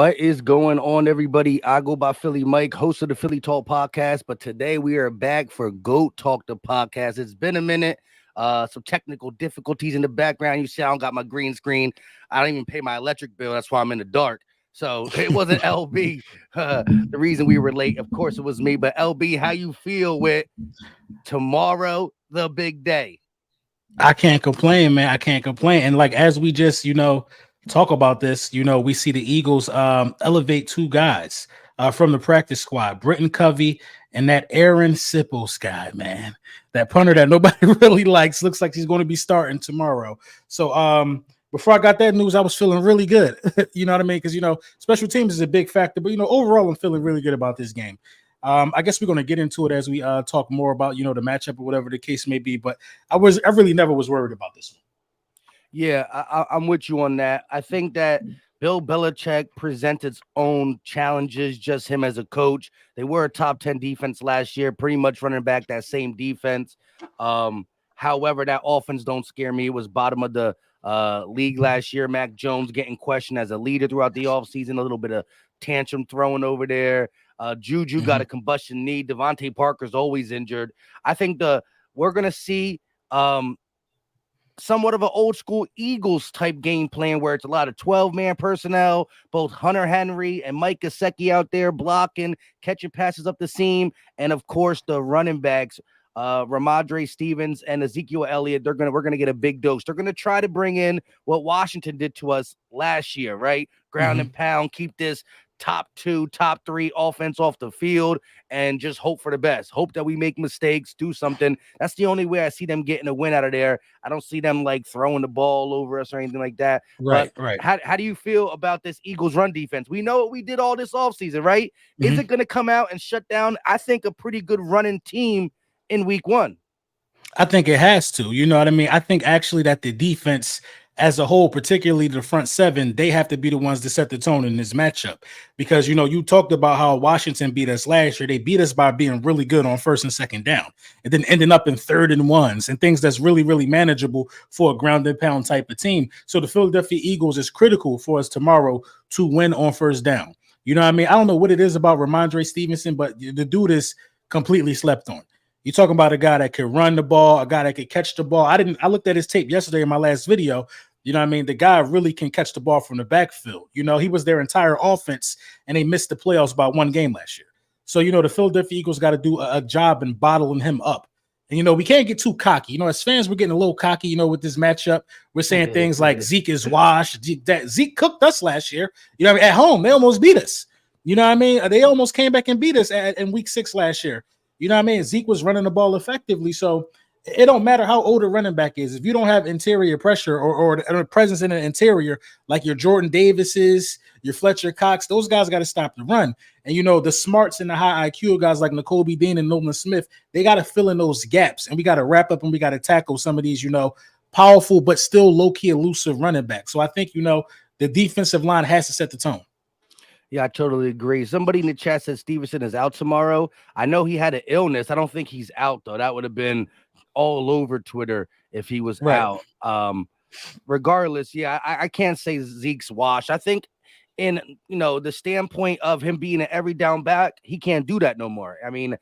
What is going on, everybody? I go by Philly Mike, host of the Philly Talk podcast. But today we are back for GOAT Talk the podcast. It's been a minute. Some technical difficulties in the background. You see, I don't got my green screen. I don't even pay my electric bill. That's why I'm in the dark. So it wasn't LB. The reason we were late, of course, it was me. But LB, how you feel with tomorrow, the big day? I can't complain, man. I can't complain. And like as we just, talk about this, we see the Eagles elevate two guys from the practice squad, Britton Covey and that Aaron Sipples guy, man. That punter that nobody really likes. Looks like he's going to be starting tomorrow. So before I got that news, I was feeling really good. You know what I mean? Because special teams is a big factor, but overall I'm feeling really good about this game. I guess we're going to get into it as we talk more about, the matchup or whatever the case may be. But I really never was worried about this one. Yeah, I'm with you on that. I think that Bill Belichick presents its own challenges, just him as a coach. They were a top 10 defense last year, pretty much running back that same defense. However, that offense don't scare me. It was bottom of the league last year. Mac Jones getting questioned as a leader throughout the offseason, a little bit of tantrum throwing over there. Juju got a combustion knee. Devontae Parker's always injured. I think we're going to see somewhat of an old school Eagles type game plan where it's a lot of 12-man personnel, both Hunter Henry and Mike Gesicki out there blocking, catching passes up the seam, and of course the running backs, Ramondre Stevens and Ezekiel Elliott. We're gonna get a big dose. They're gonna try to bring in what Washington did to us last year, right? Ground and pound, keep this top 2, top 3 offense off the field and just hope for the best. Hope that we make mistakes, do something. That's the only way I see them getting a win out of there. I don't see them like throwing the ball over us or anything like that. Right. How do you feel about this Eagles run defense? We know what we did all this offseason, right? Is it going to come out and shut down, I think, a pretty good running team in week 1? I think it has to. You know what I mean? I think actually that the defense as a whole, particularly the front seven, they have to be the ones to set the tone in this matchup. Because, you talked about how Washington beat us last year. They beat us by being really good on first and second down and then ending up in 3rd and 1s and things that's really, really manageable for a ground and pound type of team. So the Philadelphia Eagles is critical for us tomorrow to win on first down. You know what I mean? I don't know what it is about Ramondre Stevenson, but the dude is completely slept on. You're talking about a guy that could run the ball, a guy that could catch the ball. I looked at his tape yesterday in my last video. You know what I mean? The guy really can catch the ball from the backfield. He was their entire offense, and they missed the playoffs by 1 game last year. So, the Philadelphia Eagles got to do a job in bottling him up. And, we can't get too cocky. As fans, we're getting a little cocky, with this matchup. We're saying things like Zeke is washed. Zeke cooked us last year. At home, they almost beat us. You know what I mean? They almost came back and beat us in week 6 last year. You know what I mean? Zeke was running the ball effectively. So it don't matter how old a running back is. If you don't have interior pressure or a presence in the interior, like your Jordan Davises, your Fletcher Cox, those guys got to stop the run. And, the smarts and the high IQ guys like Nakobe Dean and Nolan Smith, they got to fill in those gaps. And we got to wrap up and we got to tackle some of these, powerful but still low-key elusive running backs. So I think, the defensive line has to set the tone. Yeah, I totally agree. Somebody in the chat said Stevenson is out tomorrow. I know he had an illness. I don't think he's out, though. That would have been all over Twitter if he was out. Regardless, yeah, I can't say Zeke's washed. I think in, the standpoint of him being an every down back, he can't do that no more. I mean,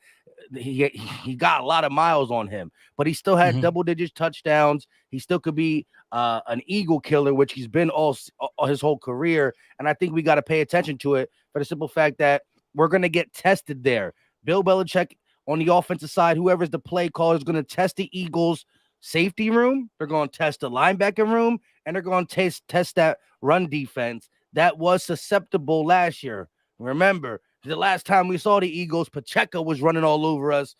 he got a lot of miles on him, but he still had double-digit touchdowns. He still could be an eagle killer, which he's been all his whole career. And I think we got to pay attention to it for the simple fact that we're going to get tested there. Bill Belichick on the offensive side, whoever's the play caller is going to test the Eagles' safety room. They're going to test the linebacker room, and they're going to test that run defense that was susceptible last year. Remember, the last time we saw the Eagles, Pacheco was running all over us.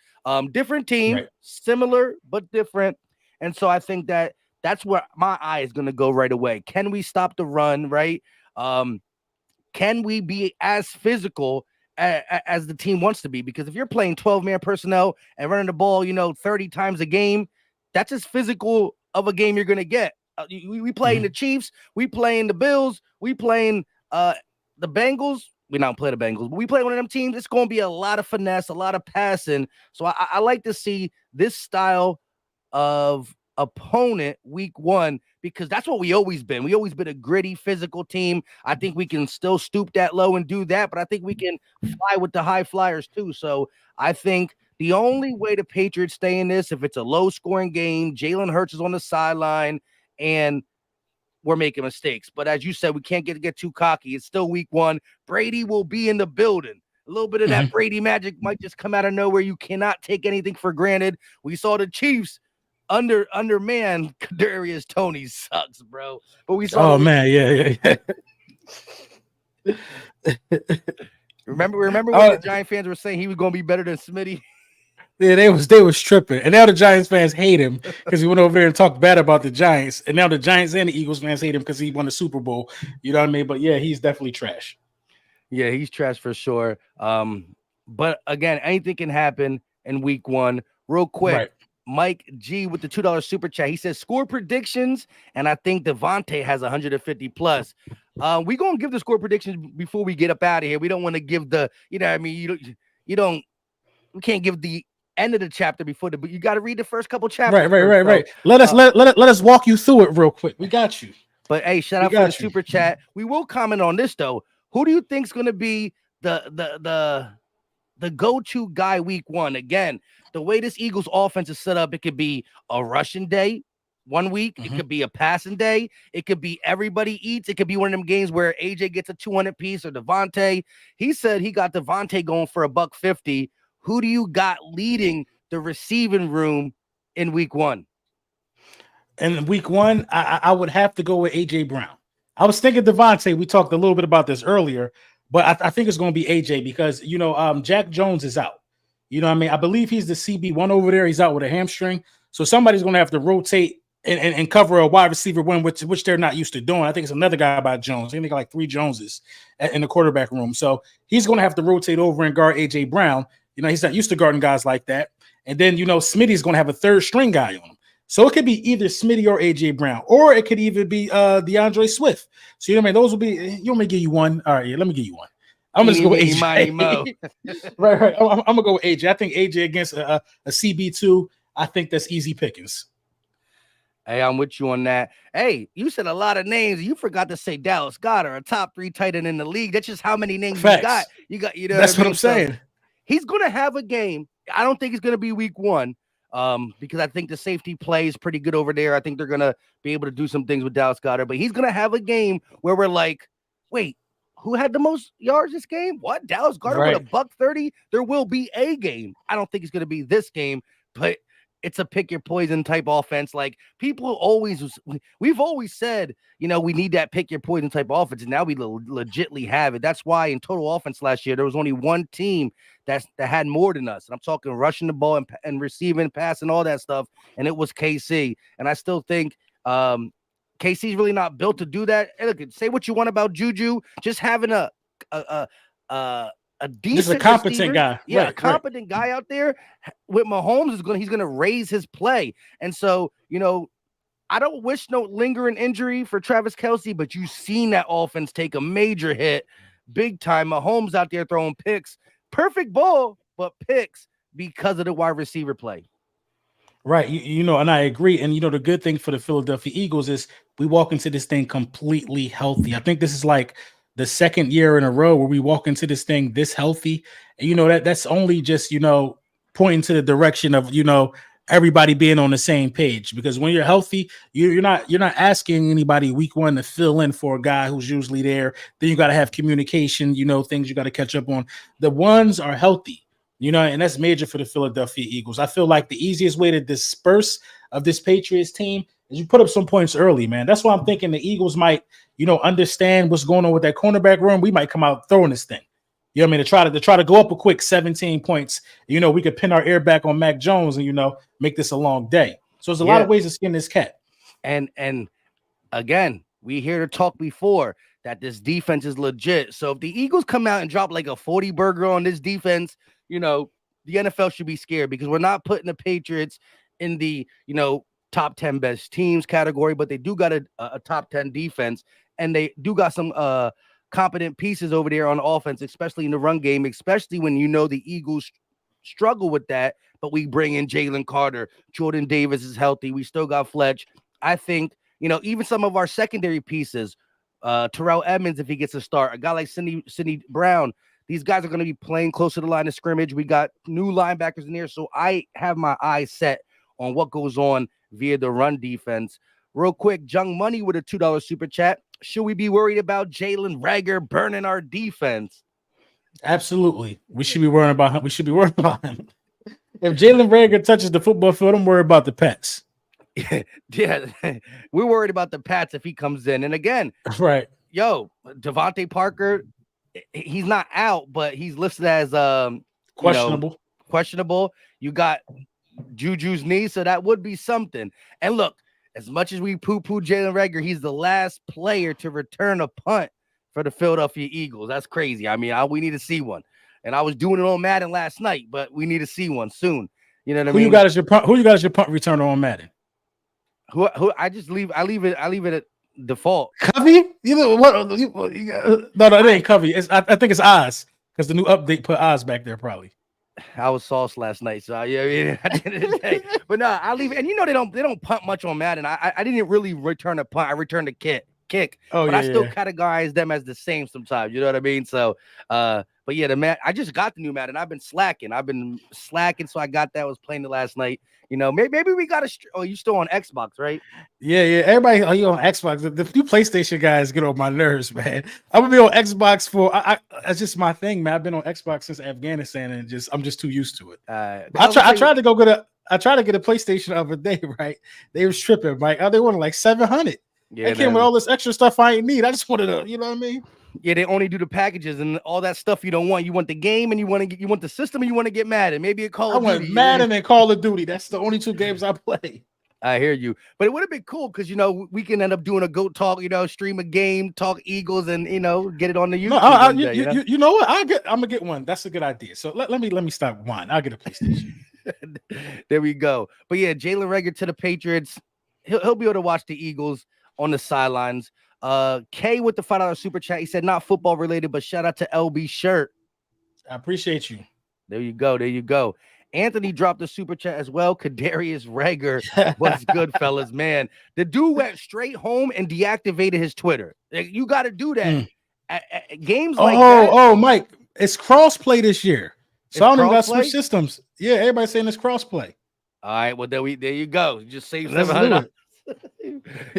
Different team, similar but different. And so I think that's where my eye is going to go right away. Can we stop the run, right? Can we be as physical as the team wants to be? Because if you're playing 12-man personnel and running the ball, 30 times a game, that's as physical of a game you're going to get. We playing the Chiefs, we playing the Bills, we playing the Bengals. We don't play the Bengals, but we play one of them teams. It's going to be a lot of finesse, a lot of passing. So I like to see this style of opponent week one, because that's what we always been. We always been a gritty, physical team. I think we can still stoop that low and do that, but I think we can fly with the high flyers too. So I think the only way the Patriots stay in this, if it's a low scoring game, Jalen Hurts is on the sideline and we're making mistakes. But as you said, we can't get too cocky. It's still week one. Brady will be in the building. A little bit of that Brady magic might just come out of nowhere. You cannot take anything for granted. We saw the Chiefs under man. Kadarius Toney sucks, bro. But we saw. Oh man, yeah. Remember when the Giant fans were saying he was going to be better than Smitty? Yeah, they was tripping, and now the Giants fans hate him because he went over there and talked bad about the Giants, and now the Giants and the Eagles fans hate him because he won the Super Bowl. You know what I mean? But yeah, he's definitely trash. Yeah, he's trash for sure. But again, anything can happen in week one. Real quick, right. Mike G with the $2 super chat. He says score predictions, and I think Devontae has 150 plus. We gonna give the score predictions before we get up out of here. We don't want to give the, you know what I mean, we can't give the end of the chapter before but you got to read the first couple chapters. Right. Let us walk you through it real quick. We got you. But hey, shout out for the super chat. We will comment on this though. Who do you think's going to be the go-to guy week one? Again, the way this Eagles offense is set up, it could be a rushing day 1 week. It could be a passing day. It could be everybody eats. It could be one of them games where AJ gets a 200 piece or Devontae. He said he got Devontae going for $150. Who do you got leading the receiving room in week one? In week one, I would have to go with AJ Brown. I was thinking Devontae. We talked a little bit about this earlier, but I think it's going to be AJ because, Jack Jones is out. You know what I mean? I believe he's the CB1 over there. He's out with a hamstring. So somebody's going to have to rotate and cover a wide receiver one, which they're not used to doing. I think it's another guy by Jones. I think they got like 3 Joneses in the quarterback room. So he's going to have to rotate over and guard AJ Brown. He's not used to guarding guys like that. And then, Smitty's going to have a third string guy on him. So it could be either Smitty or AJ Brown, or it could even be DeAndre Swift. So, those will be, you want me to give you one? All right, yeah, let me give you one. I'm going to go with AJ. Right. I'm going to go with AJ. I think AJ against a CB2, I think that's easy pickings. Hey, I'm with you on that. Hey, you said a lot of names. You forgot to say Dallas Goedert, a top 3 tight end in the league. That's just how many names Facts. you got. You know that's what I'm saying. He's going to have a game. I don't think it's going to be week one because I think the safety play is pretty good over there. I think they're going to be able to do some things with Dallas Goedert, but he's going to have a game where we're like, wait, who had the most yards this game? What? Dallas Goedert with $130? There will be a game. I don't think it's going to be this game, but it's a pick your poison type offense. Like we've always said, we need that pick your poison type offense, and now we legitly have it. That's why in total offense last year, there was only one team that had more than us. And I'm talking rushing the ball and receiving, passing, all that stuff. And it was KC. And I still think KC's really not built to do that. And look, say what you want about Juju, just having a decent, just a competent receiver, guy, a competent guy out there with Mahomes he's gonna raise his play. And so, I don't wish no lingering injury for Travis Kelce, but you've seen that offense take a major hit, big time. Mahomes out there throwing picks, perfect ball, but picks because of the wide receiver play. Right. And I agree. And, the good thing for the Philadelphia Eagles is we walk into this thing completely healthy. I think this is like the second year in a row where we walk into this thing this healthy. And, that's only just, pointing to the direction of, everybody being on the same page, because when you're healthy, you're not asking anybody week one to fill in for a guy who's usually there. Then you got to have communication, things you got to catch up on. The ones are healthy, and that's major for the Philadelphia Eagles. I feel like the easiest way to disperse of this Patriots team is you put up some points early, man. That's why I'm thinking the Eagles might, understand what's going on with that cornerback room. We might come out throwing this thing. You know what I mean? To try to go up a quick 17 points. We could pin our ear back on Mac Jones and, make this a long day. So there's a lot of ways to skin this cat. And again, we hear the talk before that this defense is legit. So if the Eagles come out and drop like a 40 burger on this defense, the NFL should be scared, because we're not putting the Patriots in the, top 10 best teams category, but they do got a top 10 defense, and they do got some competent pieces over there on offense, especially in the run game, especially when the Eagles struggle with that, but we bring in Jalen Carter. Jordan Davis is healthy. We still got Fletch. I think, even some of our secondary pieces, Terrell Edmonds, if he gets a start, a guy like Sidney Brown, these guys are going to be playing close to the line of scrimmage. We got new linebackers in there. So I have my eyes set on what goes on via the run defense. Real quick, Jung Money with a $2 super chat. Should we be worried about Jalen Reagor burning our defense? Absolutely. We should be worrying about him. If Jalen Reagor touches the football field, I'm worried about the Pats. Yeah, we're worried about the Pats if he comes in. And again, right. Devontae Parker, he's not out, but he's listed as questionable. You got Juju's knee, so that would be something. And look, as much as we poo-poo Jalen Reagor, he's the last player to return a punt for the Philadelphia Eagles. That's crazy. I mean, we need to see one. And I was doing it on Madden last night, but we need to see one soon. You know what I mean? Who you got as your punt returner on Madden? Who I leave it at default. Covey? You know what? No, it ain't Covey. I think it's Oz, because the new update put Oz back there probably. I was sauce last night, so yeah. But no, I leave it. And they don't punt much on Madden. I didn't really return a punt. I returned a kick. But I still categorize them as the same sometimes. You know what I mean? So but yeah, I just got the new Madden. I've been slacking, so I got that. I was playing it last night. Maybe we got you still on Xbox, right? Yeah. Everybody, you on Xbox? The new PlayStation guys get on my nerves, man. I'm gonna be on Xbox for. That's just my thing, man. I've been on Xbox since Afghanistan, and I'm just too used to it. I tried to get a PlayStation the other day, right? They was tripping, Mike. They wanted like $700. Yeah, it came with all this extra stuff I ain't need. I just wanted to, you know what I mean? Yeah, they only do the packages and all that stuff you don't want. You want the game and you want the system and you want to get Madden. Maybe a Call of Duty. I want Madden and Call of Duty. That's the only two games I play. I hear you. But it would have been cool because, we can end up doing a GOAT talk, stream a game, talk Eagles, and, get it on the YouTube. You know what? I'm going to get one. That's a good idea. So let me stop one. I'll get a PlayStation. There we go. But yeah, Jalen Reagor to the Patriots. He'll be able to watch the Eagles on the sidelines. K with the $5 super chat. He said not football related, but shout out to LB Shirt. I appreciate you. There you go. Anthony dropped the super chat as well. Kadarius Reagor, what's good, fellas? Man, the dude went straight home and deactivated his Twitter. You got to do that at games like that. Oh, Mike, it's crossplay this year, so I don't even got to switch systems. Yeah, everybody's saying it's crossplay. All right, well there you go. You just save $700.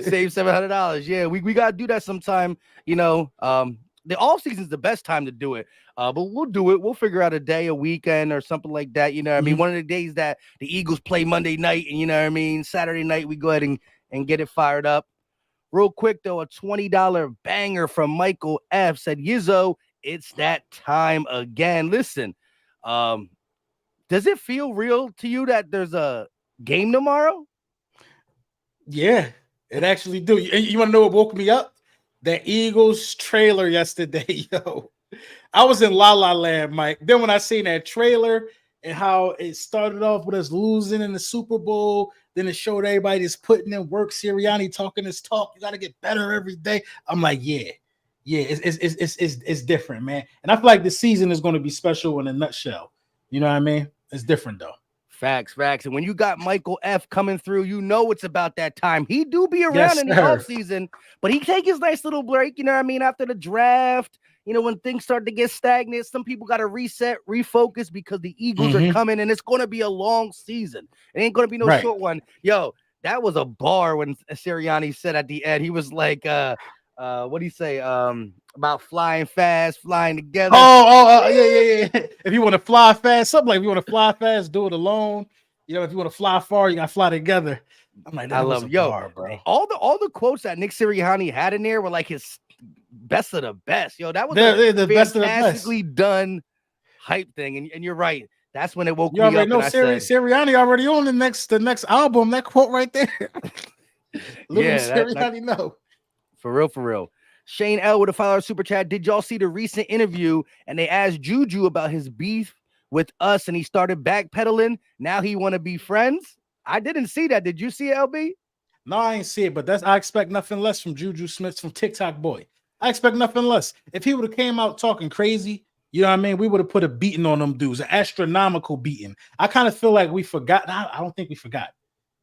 Save $700. Yeah, we gotta do that sometime. The off season is the best time to do it. But we'll do it. We'll figure out a day, a weekend, or something like that. You know what I mean? One of the days that the Eagles play Monday night, and Saturday night we go ahead and get it fired up. Real quick though, a $20 banger from Michael F said, Yizzo, it's that time again. Listen, does it feel real to you that there's a game tomorrow? Yeah, it actually do. You want to know what woke me up? The Eagles trailer yesterday, yo. I was in La La Land, Mike. Then when I seen that trailer and how it started off with us losing in the Super Bowl, then it showed everybody just putting in work. Sirianni talking his talk. You got to get better every day. I'm like, yeah, it's different, man. And I feel like the season is going to be special in a nutshell. You know what I mean? It's different though. Facts. And when you got Michael F coming through, it's about that time. He do be around in the offseason, but he take his nice little break, after the draft, when things start to get stagnant, some people got to reset, refocus because the Eagles are coming and it's going to be a long season. It ain't going to be no short one. Yo, that was a bar when Sirianni said at the end, he was like, what do you say? About flying fast, flying together. Yeah. If you want to fly fast, something like if you want to fly fast, do it alone. If you want to fly far, you got to fly together. I'm like, I love it. Yo, bro. All the quotes that Nick Sirianni had in there were like his best of the best. Yo, that was the best of the best. Done hype thing. And you're right. That's when it woke me up. Sirianni already on the next album. That quote right there. Sirianni know. For real. Shane L with a $5 super chat. Did y'all see the recent interview? And they asked Juju about his beef with us, and he started backpedaling. Now he want to be friends. I didn't see that. Did you see it, LB? No, I ain't see it, but I expect nothing less from Juju Smith from TikTok boy. I expect nothing less. If he would have came out talking crazy, You know what I mean? We would have put a beating on them dudes, an astronomical beating. I kind of feel like we forgot. I don't think we forgot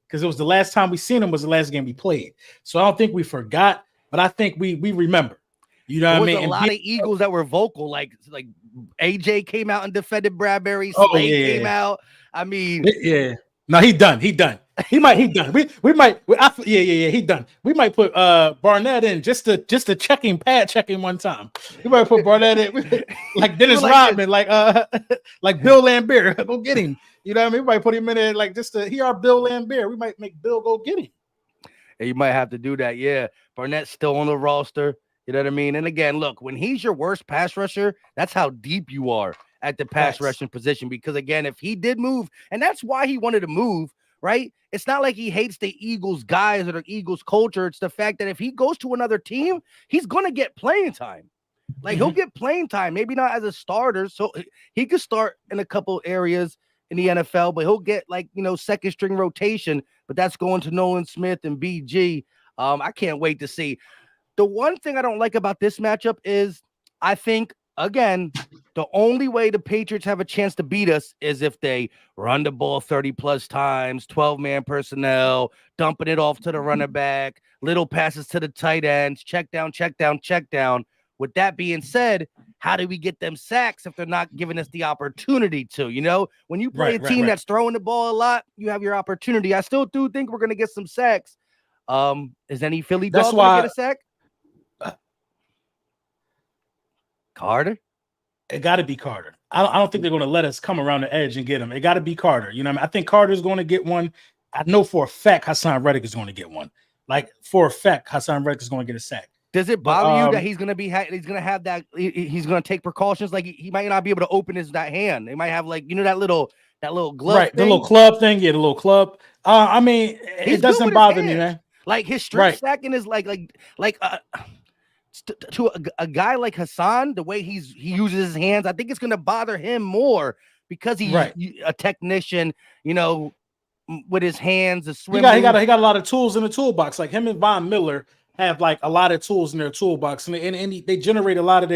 because it was the last time we seen them was the last game we played. So I don't think we forgot, but I think we remember. You know There what I was mean? a And lot of Eagles that were vocal, like AJ came out and defended Bradbury. oh Slade yeah, came out. I mean, yeah. No, he done. He done. He done. He done. We might put Barnett in just to check him one time. We might put Barnett in like Dennis Rodman, like Bill Lambert. Go get him. You know what I mean? We might put him in there like just to hear our Bill Lambert. We might make Bill go get him. And you might have to do that. Yeah. Barnett's still on the roster. You know what I mean? And again, look, when he's your worst pass rusher, that's how deep you are at the pass rushing position. Because again, if he did move, and that's why he wanted to move, right? It's not like he hates the Eagles guys or the Eagles culture. It's the fact that if he goes to another team, he's going to get playing time. Like he'll get playing time, maybe not as a starter. So he could start in a couple areas in the NFL, but he'll get second string rotation. But that's going to Nolan Smith and BG. I can't wait to see. The one thing I don't like about this matchup is I think, again, the only way the Patriots have a chance to beat us is if they run the ball 30 plus times, 12-man personnel, dumping it off to the running back, little passes to the tight ends, check down, check down, check down. With that being said, how do we get them sacks if they're not giving us the opportunity to? When you play a team that's throwing the ball a lot, you have your opportunity. I still do think we're going to get some sacks. Is any Philly dog going to get a sack? Carter? It got to be Carter. I don't think they're going to let us come around the edge and get him. It got to be Carter. You know what I mean? I think Carter's going to get one. I know for a fact Hassan Reddick is going to get one. Like for a fact, Hassan Reddick is going to get a sack. Does it bother you that he's going to be he's going to have that he's going to take precautions? Like he might not be able to open that hand. They might have that little glove, right? Thing? The little club thing, yeah, the little club. I mean, it doesn't bother me, man. Like his strip sacking is to a guy like Hassan, the way he uses his hands, I think it's going to bother him more because he's a technician, with his hands. He got a lot of tools in the toolbox. Like him and Von Miller have like a lot of tools in their toolbox, and they generate a lot of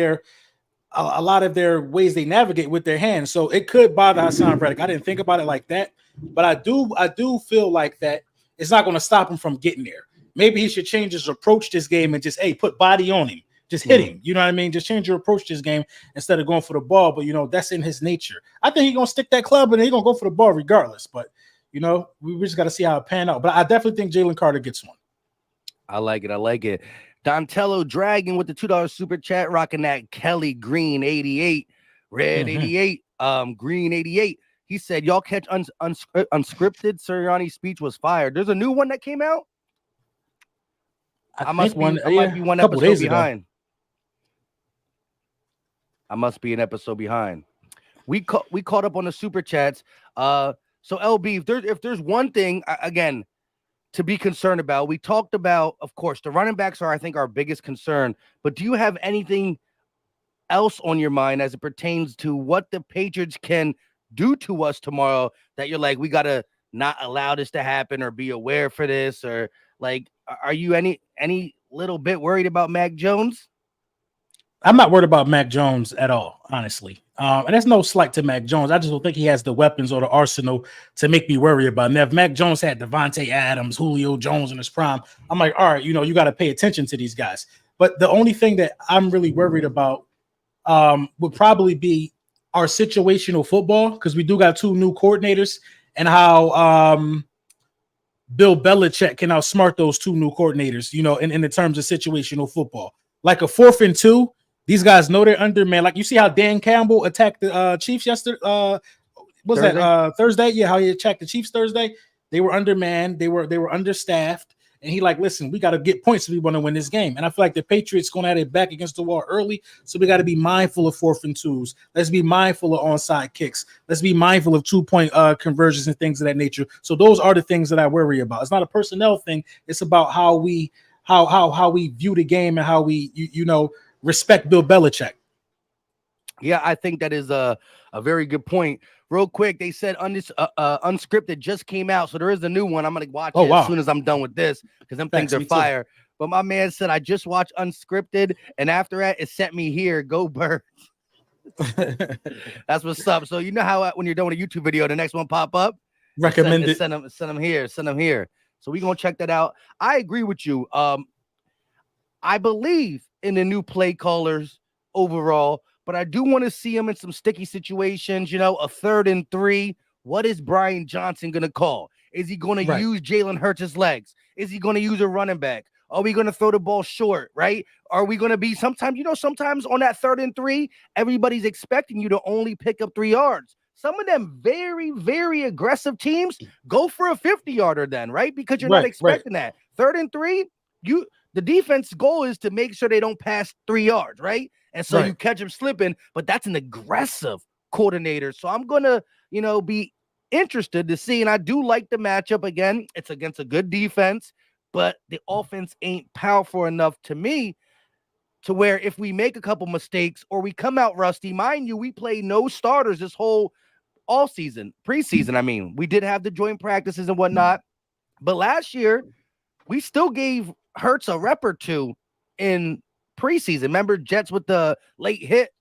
their ways they navigate with their hands. So it could bother Hassan Reddick. I didn't think about it like that, but I do feel like that it's not going to stop him from getting there. Maybe he should change his approach this game and just, put body on him. Just hit him. You know what I mean? Just change your approach this game instead of going for the ball. But, that's in his nature. I think he's going to stick that club and he's going to go for the ball regardless. But, we just got to see how it pan out. But I definitely think Jalen Carter gets one. I like it. Dontello Dragon with the $2 super chat, rocking that Kelly Green 88, red 88, green 88. He said, y'all catch unscripted? Sirianni's speech was fired. There's a new one that came out? I might be one episode behind. I must be an episode behind. We caught up on the super chats. So LB, if there's one thing again to be concerned about, we talked about, of course, the running backs are, I think, our biggest concern. But do you have anything else on your mind as it pertains to what the Patriots can do to us tomorrow that you're like, we gotta not allow this to happen or be aware for this, or like, are you any little bit worried about Mac Jones? I'm not worried about Mac Jones at all, honestly. And there's no slight to Mac Jones. I just don't think he has the weapons or the arsenal to make me worry about him. Now, if Mac Jones had Devontae Adams, Julio Jones in his prime, I'm like, all right, you got to pay attention to these guys. But the only thing that I'm really worried about would probably be our situational football, because we do got two new coordinators, and how Bill Belichick can outsmart those two new coordinators, in the terms of situational football. Like a 4th and 2, these guys know they're undermanned. Like you see how Dan Campbell attacked the Chiefs yesterday. Thursday? Yeah, how he attacked the Chiefs Thursday. They were undermanned. They were understaffed. And he listen, we got to get points if we want to win this game. And I feel like the Patriots going to have it back against the wall early. So we got to be mindful of 4th and 2s. Let's be mindful of onside kicks. Let's be mindful of 2-point conversions and things of that nature. So those are the things that I worry about. It's not a personnel thing. It's about how we view the game and how we, respect Bill Belichick. Yeah, I think that is a very good point. Real quick, they said Unscripted just came out, so there is a new one. I'm going to watch it as soon as I'm done with this, because them things are fire. Too. But my man said, I just watched Unscripted, and after that, it sent me here. Go Birds. That's what's up. So you know how when you're doing a YouTube video, the next one pop up, Recommended. send them here, send them here. So we gonna check that out. I agree with you. I believe in the new play callers overall, but I do want to see him in some sticky situations. You know, a 3rd and 3. What is Brian Johnson gonna call? Is he going to use Jalen Hurts' legs? Is he going to use a running back? Are we going to throw the ball short, right? Are we going to be sometimes on that 3rd and 3, everybody's expecting you to only pick up 3 yards. Some of them very, very aggressive teams go for a 50-yarder then, right? Because you're not expecting that. 3rd and 3, the defense goal is to make sure they don't pass 3 yards, right? And so you catch them slipping, but that's an aggressive coordinator. So I'm going to, be interested to see, and I do like the matchup. Again, it's against a good defense, but the offense ain't powerful enough to me to where if we make a couple mistakes or we come out rusty, mind you, we play no starters this whole all season, preseason. I mean, we did have the joint practices and whatnot, but last year we still gave Hurts a rep or two in preseason. Remember Jets with the late hit?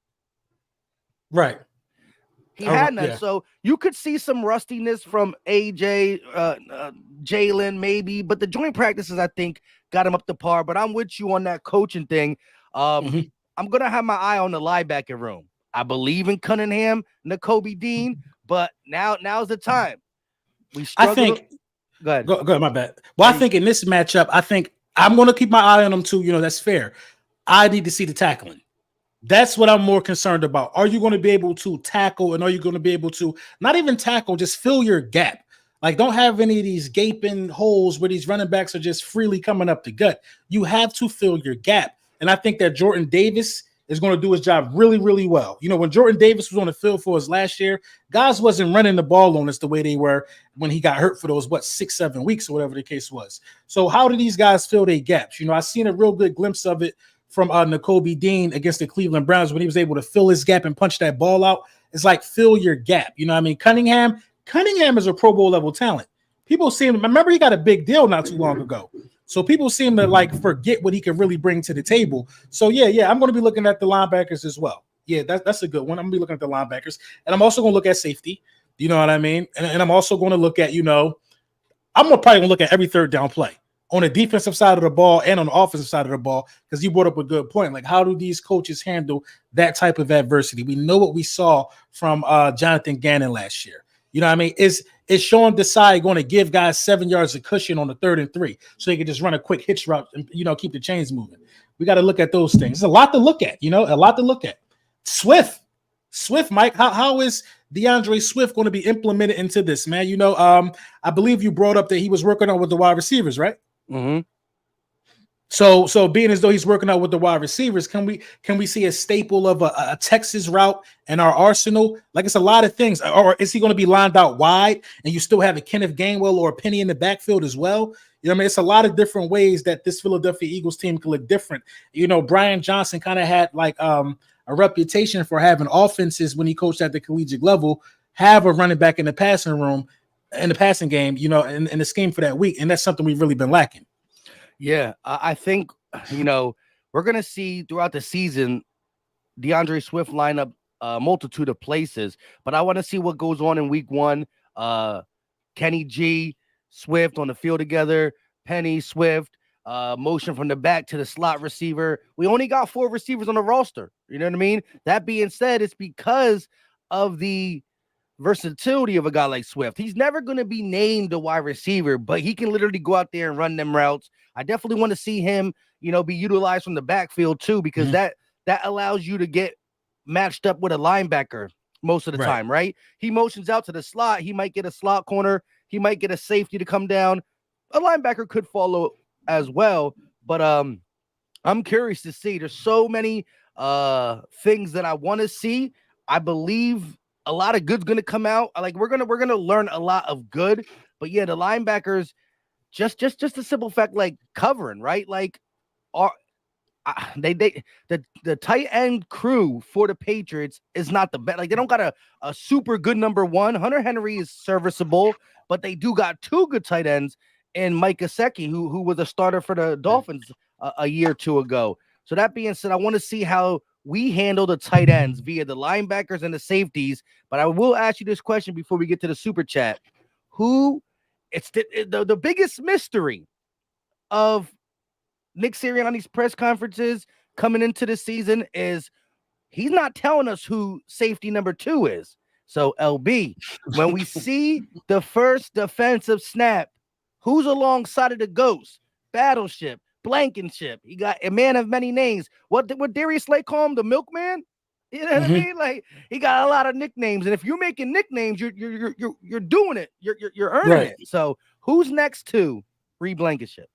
Right. He had none. Yeah. So you could see some rustiness from AJ, Jalen, maybe, but the joint practices, I think, got him up to par. But I'm with you on that coaching thing. I'm going to have my eye on the linebacker room. I believe in Cunningham, Nakobe Dean, but now's the time. We struggle. I think. Go ahead. Go ahead, my bad. Well, I think in this matchup, I think I'm going to keep my eye on them too. That's fair. I need to see the tackling. That's what I'm more concerned about. Are you going to be able to tackle, and are you going to be able to not even tackle, just fill your gap? Like, don't have any of these gaping holes where these running backs are just freely coming up the gut. You have to fill your gap. And I think that Jordan Davis is going to do his job really, really well. When Jordan Davis was on the field for us last year, guys wasn't running the ball on us the way they were when he got hurt for those, 6-7 weeks or whatever the case was. So how do these guys fill their gaps? I seen a real good glimpse of it from Nakobe Dean against the Cleveland Browns when he was able to fill his gap and punch that ball out. It's like, fill your gap. You know what I mean? Cunningham is a Pro Bowl level talent. People remember he got a big deal not too long ago. So people seem to forget what he can really bring to the table. So yeah, I'm going to be looking at the linebackers as well. Yeah, that's a good one. I'm going to be looking at the linebackers. And I'm also going to look at safety. You know what I mean? And I'm also going to look at, I'm probably going to look at every third down play on the defensive side of the ball and on the offensive side of the ball, because you brought up a good point. Like, how do these coaches handle that type of adversity? We know what we saw from Jonathan Gannon last year. You know what I mean? Is Sean Desai going to give guys 7 yards of cushion on the 3rd and 3 so they can just run a quick hitch route and, keep the chains moving? We got to look at those things. It's a lot to look at, a lot to look at. Swift, Mike, how is DeAndre Swift going to be implemented into this, man? I believe you brought up that he was working on with the wide receivers, right? Mm-hmm. So being as though he's working out with the wide receivers, can we see a staple of a Texas route in our arsenal? Like, it's a lot of things. Or is he going to be lined out wide and you still have a Kenneth Gainwell or a Penny in the backfield as well? It's a lot of different ways that this Philadelphia Eagles team could look different. Brian Johnson kind of had a reputation for having offenses when he coached at the collegiate level have a running back in the passing room, in the passing game, in the scheme for that week. And that's something we've really been lacking. Yeah, I think, we're going to see throughout the season DeAndre Swift line up a multitude of places, but I want to see what goes on in week 1. Kenny G, Swift on the field together, Penny, Swift, motion from the back to the slot receiver. We only got 4 receivers on the roster. You know what I mean? That being said, it's because of the versatility of a guy like Swift. He's never going to be named a wide receiver, but he can literally go out there and run them routes. I definitely want to see him, be utilized from the backfield too, because that allows you to get matched up with a linebacker most of the time, right? He motions out to the slot. He might get a slot corner. He might get a safety to come down. A linebacker could follow as well, but I'm curious to see. There's so many things that I want to see. I believe a lot of good's gonna come out. Like, we're gonna learn a lot of good, but yeah, the linebackers, just the simple fact, like, covering, right? Like, the tight end crew for the Patriots is not the best. Like, they don't got a super good number one. Hunter Henry is serviceable, but they do got 2 good tight ends in Mike Gesicki, who was a starter for the Dolphins a year or 2 ago. So that being said, I want to see how we handle the tight ends via the linebackers and the safeties. But I will ask you this question before we get to the super chat. Who it's the biggest mystery of Nick Sirianni's press conferences coming into the season is he's not telling us who safety number 2 is. So, LB, when we see the first defensive snap, who's alongside of the ghost? Battleship, Blankenship. He got a man of many names. What Darius Slay call him? The milkman? You know what I mean? Like, he got a lot of nicknames. And if you're making nicknames, you're doing it. You're earning it. So, who's next to Reed Blankenship?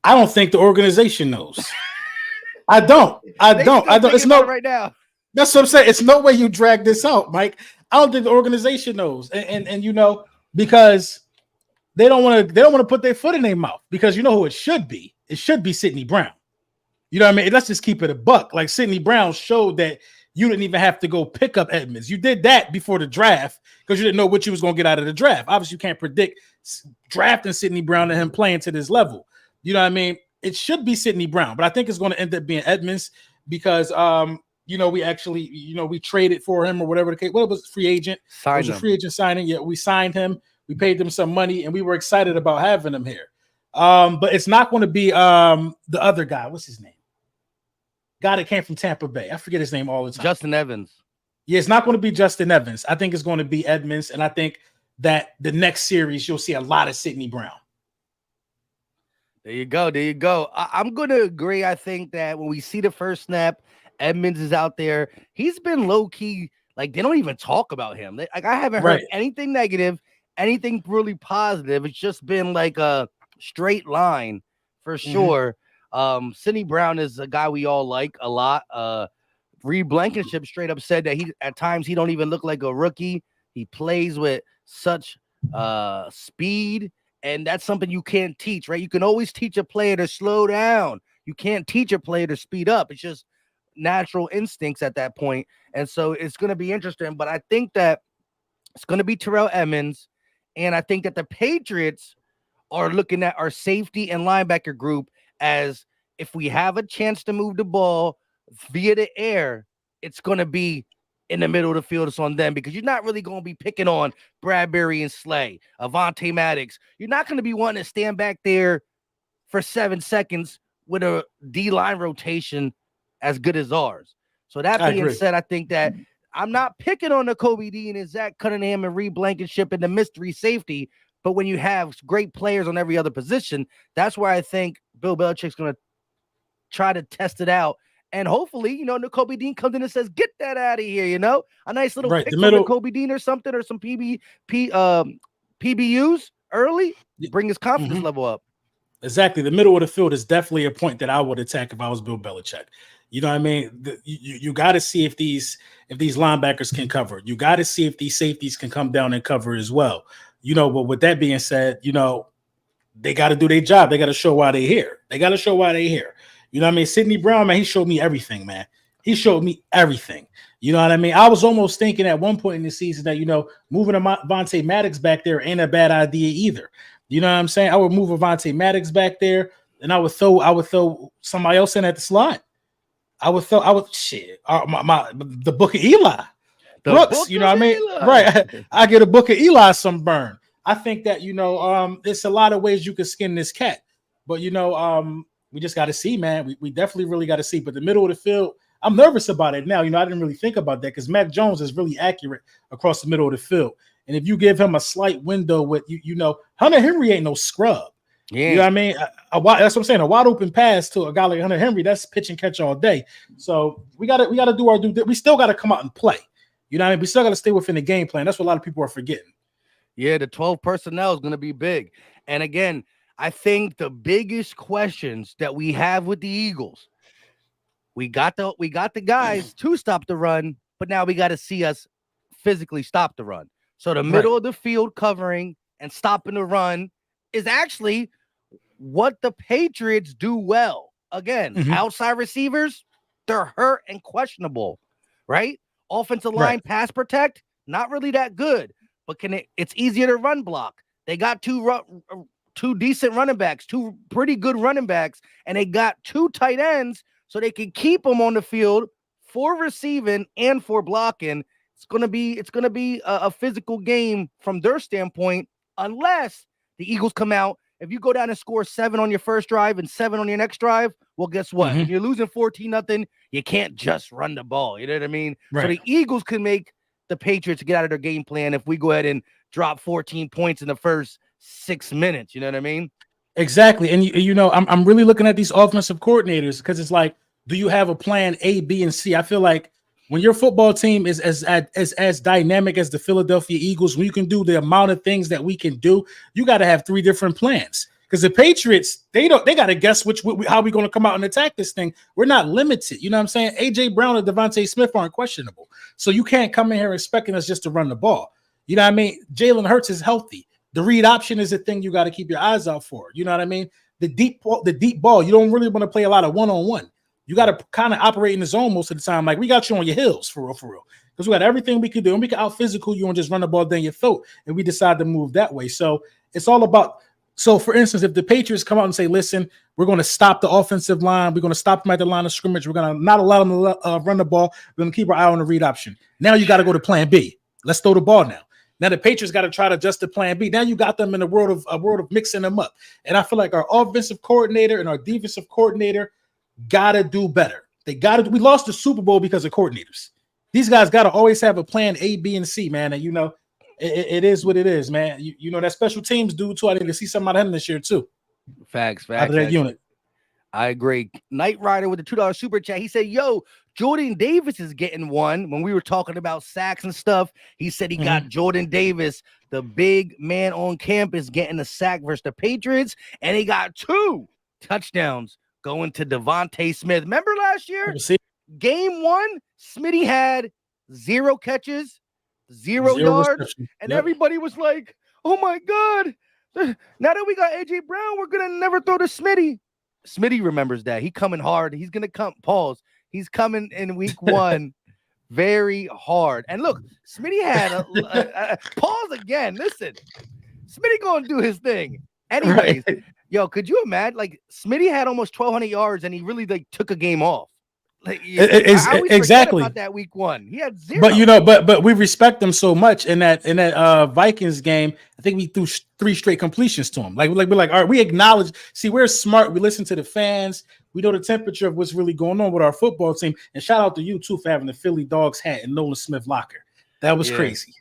I don't think the organization knows. I don't. It's no right now. That's what I'm saying. It's no way you drag this out, Mike. I don't think the organization knows, and you know, because they don't want to put their foot in their mouth, because you know who it should be. It should be Sidney Brown. You know what I mean? Let's just keep it a buck. Like, Sidney Brown showed that you didn't even have to go pick up Edmonds. You did that before the draft because you didn't know what you was going to get out of the draft. Obviously, you can't predict drafting Sidney Brown and him playing to this level. You know what I mean? It should be Sidney Brown, but I think it's going to end up being Edmonds because you know, we actually, you know, we traded for him or whatever the case. What was free agent? It was a free agent signing. Yeah, we signed him. We paid them some money, and we were excited about having him here. But it's not going to be the other guy. What's his name? Guy that came from Tampa Bay. I forget his name all the time. Justin Evans. Yeah, it's not going to be Justin Evans. I think it's going to be Edmonds, and I think that the next series you'll see a lot of Sidney Brown. There you go. There you go. I'm going to agree. I think that when we see the first snap, Edmonds is out there. He's been low key. Like, they don't even talk about him. Like, I haven't heard anything negative, anything really positive. It's just been like a straight line for sure. Sidney Brown is a guy we all like a lot. Reed Blankenship straight up said that at times he don't even look like a rookie. He plays with such speed, and that's something you can't teach, right? You can always teach a player to slow down. You can't teach a player to speed up. It's just natural instincts at that point. And so it's going to be interesting, but I think that it's going to be Terrell Edmonds. And I think that the Patriots are looking at our safety and linebacker group as, if we have a chance to move the ball via the air, it's going to be in the middle of the field. It's on them, because you're not really going to be picking on Bradbury and Slay, Avonte Maddox. You're not going to be wanting to stand back there for 7 seconds with a D-line rotation as good as ours. So that being said, I think that I'm not picking on the Kobe Dean and Zach Cunningham and Reed Blankenship and the mystery safety, but when you have great players on every other position, that's where I think Bill Belichick's going to try to test it out. And hopefully, you know, Kobe Dean comes in and says, "Get that out of here," you know? A nice little pick from Kobe Dean or something, or some PBUs early, bring his confidence level up. Exactly. The middle of the field is definitely a point that I would attack if I was Bill Belichick. You know what I mean? You got to see if these linebackers can cover. You got to see if these safeties can come down and cover as well. You know, but with that being said, you know, they got to do their job. They got to show why they're here. You know what I mean? Sidney Brown, man, he showed me everything, man. He showed me everything. You know what I mean? I was almost thinking at one point in the season that, you know, moving Avonte Maddox back there ain't a bad idea either. You know what I'm saying? I would move Avonte Maddox back there, and I would throw somebody else in at the slot. The Book of Eli. Brooks, you know what I mean? Eli. Right. I get a Book of Eli some burn. I think that, you know, it's a lot of ways you can skin this cat. But, you know, we just got to see, man. We definitely really got to see. But the middle of the field, I'm nervous about it now. You know, I didn't really think about that because Mac Jones is really accurate across the middle of the field. And if you give him a slight window with, you know, Hunter Henry ain't no scrub. Yeah. You know what I mean? That's what I'm saying. A wide open pass to a guy like Hunter Henry, that's pitch and catch all day. So we gotta do our due. We still gotta come out and play. You know what I mean? We still gotta stay within the game plan. That's what a lot of people are forgetting. Yeah, the 12 personnel is gonna be big. And again, I think the biggest questions that we have with the Eagles, we got the guys to stop the run, but now we got to see us physically stop the run. So the middle of the field covering and stopping the run is actually what the Patriots do well. Again, outside receivers, they're hurt and questionable, right? Offensive line pass protect, not really that good, but it's easier to run block. They got two decent running backs, two pretty good running backs, and they got two tight ends. so they can keep him on the field for receiving and for blocking. It's gonna be a physical game from their standpoint, unless the Eagles come out. If you go down and score 7 on your first drive and 7 on your next drive, well, guess what? If you're losing 14-0, you can't just run the ball. You know what I mean? Right. So the Eagles can make the Patriots get out of their game plan if we go ahead and drop 14 points in the first 6 minutes. You know what I mean? Exactly. And you know, I'm really looking at these offensive coordinators because it's like, do you have a plan A, B, and C? I feel like when your football team is as dynamic as the Philadelphia Eagles, when you can do the amount of things that we can do, you got to have 3 different plans. Because the Patriots, they got to guess how we're going to come out and attack this thing. We're not limited. You know what I'm saying? AJ Brown and Devontae Smith aren't questionable. So you can't come in here expecting us just to run the ball. You know what I mean? Jalen Hurts is healthy. The read option is a thing you got to keep your eyes out for. You know what I mean? The deep ball, you don't really want to play a lot of one-on-one. You got to kind of operate in the zone most of the time. Like, we got you on your heels, for real. Because we got everything we could do. And we can out-physical you and just run the ball down your throat. And we decide to move that way. So it's all about – so, for instance, if the Patriots come out and say, listen, we're going to stop the offensive line. We're going to stop them at the line of scrimmage. We're going to not allow them to run the ball. We're going to keep our eye on the read option. Now you got to go to plan B. Let's throw the ball now. Now the Patriots got to try to adjust the plan B. Now you got them in a world of mixing them up. And I feel like our offensive coordinator and our defensive coordinator got to do better. They got to. We lost the Super Bowl because of coordinators. These guys got to always have a plan A, B, and C, man. And you know, it is what it is, man. You know that special teams do too. I need to see something out of him this year too. Facts. Out of that unit. I agree. Knight Rider with the $2 super chat. He said, yo, Jordan Davis is getting one. When we were talking about sacks and stuff, he said he got Jordan Davis, the big man on campus, getting a sack versus the Patriots, and he got 2 touchdowns going to Devontae Smith. Remember last year? Game 1, Smitty had 0 catches, 0 yards, and everybody was like, oh my God, now that we got AJ Brown, we're going to never throw to Smitty. Smitty remembers that. He coming hard. He's going to come. Pause. He's coming in week 1 very hard. And look, Smitty had a pause again. Listen, Smitty going to do his thing. Anyways, yo, could you imagine? Like, Smitty had almost 1,200 yards, and he really like took a game off. Like, I always exactly about that week 1. He had 0. But you know, but we respect him so much in that Vikings game. I think we threw 3 straight completions to him. Like we're like, all right, we acknowledge. See, we're smart. We listen to the fans. We know the temperature of what's really going on with our football team. And shout out to you too for having the Philly Dogs hat and Nolan Smith locker. That was crazy.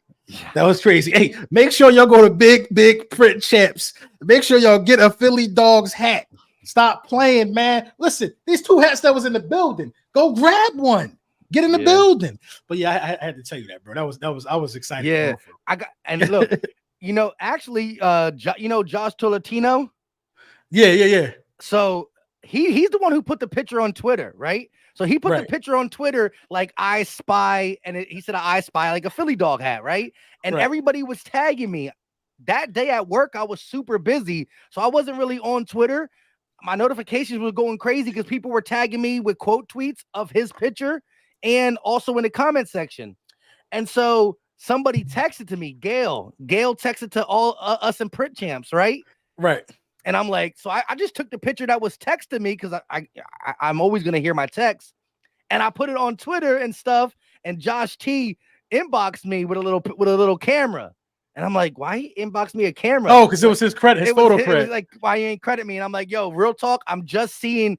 That was crazy. Hey, make sure y'all go to Big Print Champs. Make sure y'all get a Philly Dogs hat. Stop playing, man. Listen, these 2 hats that was in the building. Go grab one. Get in the building. But yeah, I had to tell you that, bro. I was excited. Yeah, I got. And look, you know, actually, you know Josh Tolentino. Yeah. So he's the one who put the picture on Twitter, right? So he put the picture on Twitter like I spy, and he said I spy like a Philly dog hat, right? And everybody was tagging me. That day at work, I was super busy, so I wasn't really on Twitter. My notifications were going crazy because people were tagging me with quote tweets of his picture and also in the comment section. And so somebody texted to me, Gail texted to all us in Print Champs, right? Right. And I'm like, so I just took the picture that was texted me because I'm always going to hear my text. And I put it on Twitter and stuff. And Josh T inboxed me with a little camera. And I'm like, why he inboxed me a camera? Oh, because it was his credit, his photo credit. It was like, why you ain't credit me? And I'm like, yo, real talk. I'm just seeing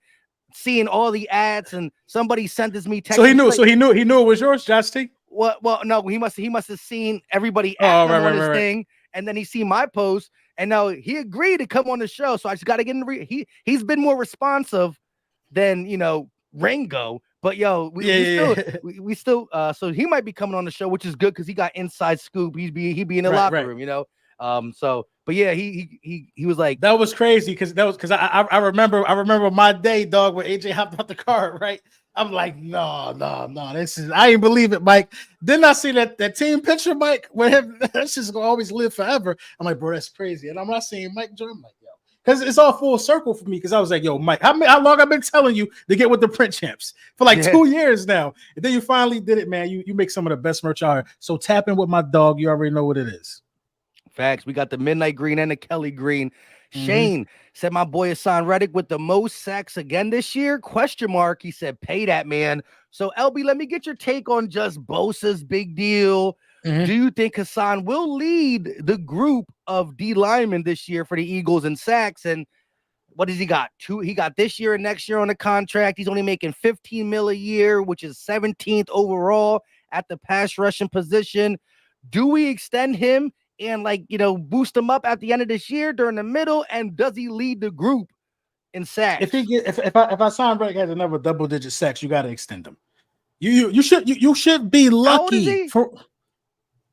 all the ads, and somebody sent this me text. So he knew. Like, so he knew it was yours, Josh T. Well, no, he must have seen everybody on his thing, and then he seen my post, and now he agreed to come on the show. So I just got to get in. He's been more responsive than Ringo. But yo, we still so he might be coming on the show, which is good because he got inside scoop. He'd be in the locker room, So, but yeah, he was like, that was crazy because I remember my day, dog, when AJ hopped out the car, right? I'm like, no, this is, I ain't believe it, Mike. Didn't I see that team picture, Mike? With him, that's just gonna always live forever. I'm like, bro, that's crazy. And I'm not seeing Mike Jordan, like, yo. Because it's all full circle for me. Because I was like, yo, Mike, how long I've been telling you to get with the Print Champs for like 2 years now. And then you finally did it, man. You make some of the best merch out here. So tap in with my dog. You already know what it is. Facts. We got the midnight green and the Kelly green. Shane said, my boy Hassan Reddick with the most sacks again this year? ? He said, pay that man. So, LB, let me get your take on just Bosa's big deal. Do you think Hassan will lead the group of D linemen this year for the Eagles in sacks? And what does he got? He got this year and next year on the contract. He's only making $15 million a year, which is 17th overall at the pass rushing position. Do we extend him and boost him up at the end of this year during the middle? And does he lead the group in sacks? If Hassan Reddick has another double-digit sacks, you got to extend him. You should be lucky. How old is he?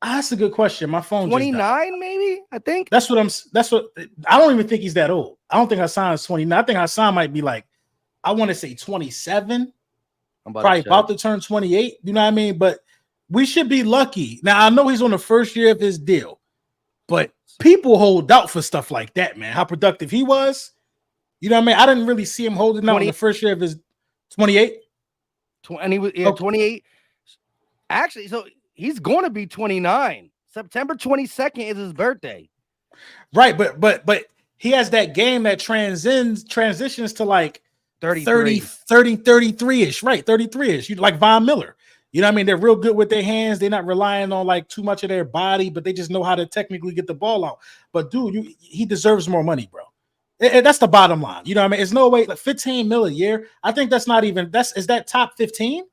That's a good question. My phone 29, maybe. I think I don't even think he's that old. I don't think Hassan is 29. I think Hassan might be I want to say 27. Probably about to turn 28. You know what I mean? But we should be lucky. Now I know he's on the first year of his deal, but people hold out for stuff like that, man. How productive he was. You know what I mean? I didn't really see him holding out in the first year of his 28. And he was 28. Actually, so he's going to be 29. September 22nd is his birthday. Right, but he has that game that transitions to 33-ish, right? 33-ish. You like Von Miller. You know what I mean? They're real good with their hands. They're not relying on too much of their body, but they just know how to technically get the ball out. But dude, he deserves more money, bro. That's the bottom line. You know what I mean? It's no way 15 mil a year. I think that's not even is that top 15?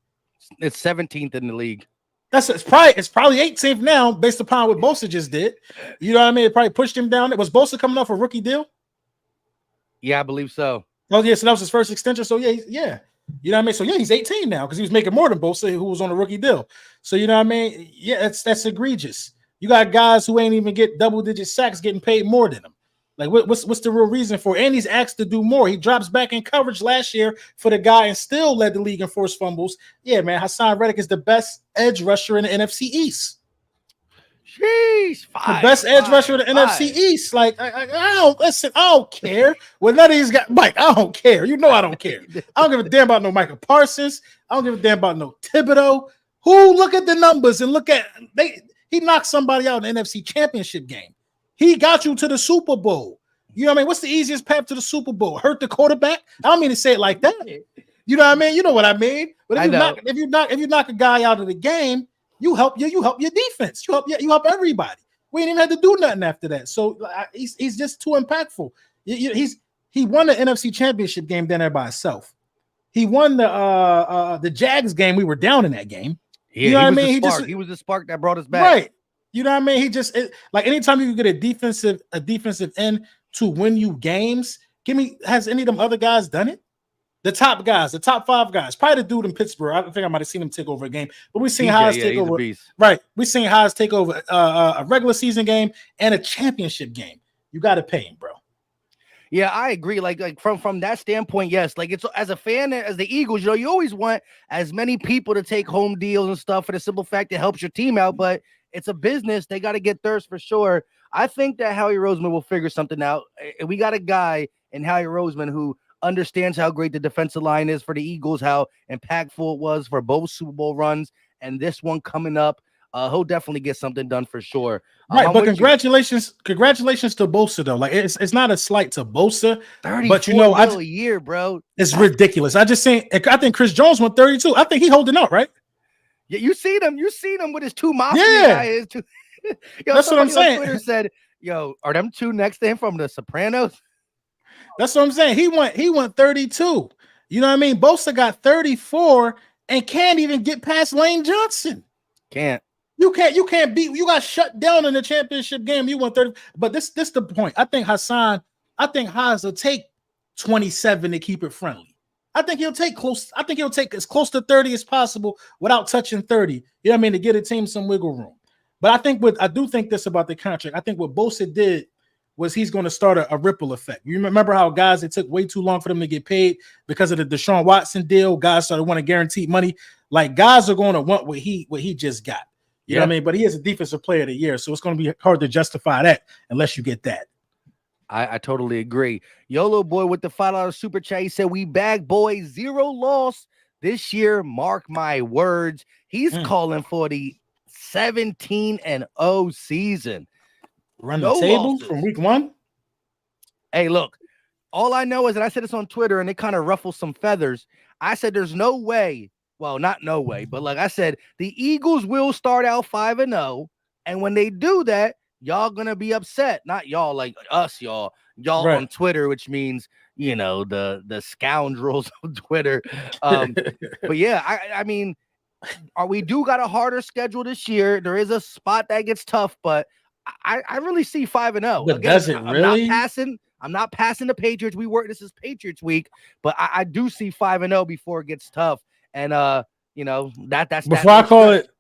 It's 17th in the league. It's probably 18th now, based upon what Bosa just did. You know what I mean? It probably pushed him down. Was Bosa coming off a rookie deal? Yeah, I believe so. Oh, yeah, so that was his first extension. So yeah. You know what I mean? So yeah, he's 18 now because he was making more than Bosa, who was on a rookie deal. So you know what I mean? Yeah, that's egregious. You got guys who ain't even get double-digit sacks getting paid more than him. What's the real reason for it? And he's asked to do more. He drops back in coverage last year for the guy and still led the league in forced fumbles. Yeah, man, Hassan Reddick is the best edge rusher in the NFC East. Jeez, the best edge rusher in the NFC East. I don't care. Well, none of these guys, Mike, I don't care. You know I don't care. I don't give a damn about no Michael Parsons. I don't give a damn about no Thibodeau. Who look at the numbers and he knocked somebody out in the NFC Championship game. He got you to the Super Bowl. You know what I mean? What's the easiest path to the Super Bowl? Hurt the quarterback? I don't mean to say it like that. You know what I mean? You know what I mean? But if you knock a guy out of the game, you help your defense. You help everybody. We ain't even had to do nothing after that. So he's just too impactful. He won the NFC Championship game down there by himself. He won the Jags game. We were down in that game. Yeah, you know what I mean? He was the spark that brought us back. Right. You know what I mean? Anytime you can get a defensive end to win you games, has any of them other guys done it? The top guys, the top 5 guys, probably the dude in Pittsburgh. I think I might have seen him take over a game, but we've seen Haas take over. Right. We've seen Haas take over a regular season game and a championship game. You got to pay him, bro. Yeah, I agree. From that standpoint, yes. It's as a fan, as the Eagles, you always want as many people to take home deals and stuff for the simple fact it helps your team out, but it's a business. They got to get thirst for sure. I think that Howie Roseman will figure something out. We got a guy in Howie Roseman who understands how great the defensive line is for the Eagles, how impactful it was for both Super Bowl runs, and this one coming up. He'll definitely get something done for sure. Right, but congratulations to Bosa though. It's not a slight to Bosa, but a year, bro. It's ridiculous. I think Chris Jones went 32. I think he holding out, right? Yeah, you seen him with his 2 mafia guys. That's what I'm saying. Twitter said, are them 2 next to him from The Sopranos? That's what I'm saying. He went 32. You know what I mean? Bosa got 34 and can't even get past Lane Johnson. Can't. You can't beat. You got shut down in the championship game. You won 30. But this the point. I think Haas will take 27 to keep it friendly. I think he'll take as close to 30 as possible without touching 30. You know what I mean? To get a team some wiggle room. But I do think this about the contract. I think what Bosa did was he's going to start a ripple effect. You remember how guys, it took way too long for them to get paid because of the Deshaun Watson deal. Guys started wanting guaranteed money. Guys are going to want what he just got. You know what I mean? But he is a defensive player of the year, so it's going to be hard to justify that unless you get that. I totally agree. YOLO boy with the $5 super chat, he said, we bag boys 0 loss this year. Mark my words. He's calling for the 17-0 season. Run the table from week 1. Hey, look, all I know is that I said this on Twitter and it kind of ruffles some feathers. I said there's no way. Well, not no way, but like I said, the Eagles will start out 5-0. And when they do that, y'all gonna be upset. Not y'all like us, y'all Right. on Twitter, which means the scoundrels on Twitter. But yeah, I mean, we do got a harder schedule this year. There is a spot that gets tough, but I really see 5-0. But Again, does it I'm not really? passing. I'm not passing the Patriots. This is Patriots week, but I do see 5-0 before it gets tough. And that's that Before I little call stretch. it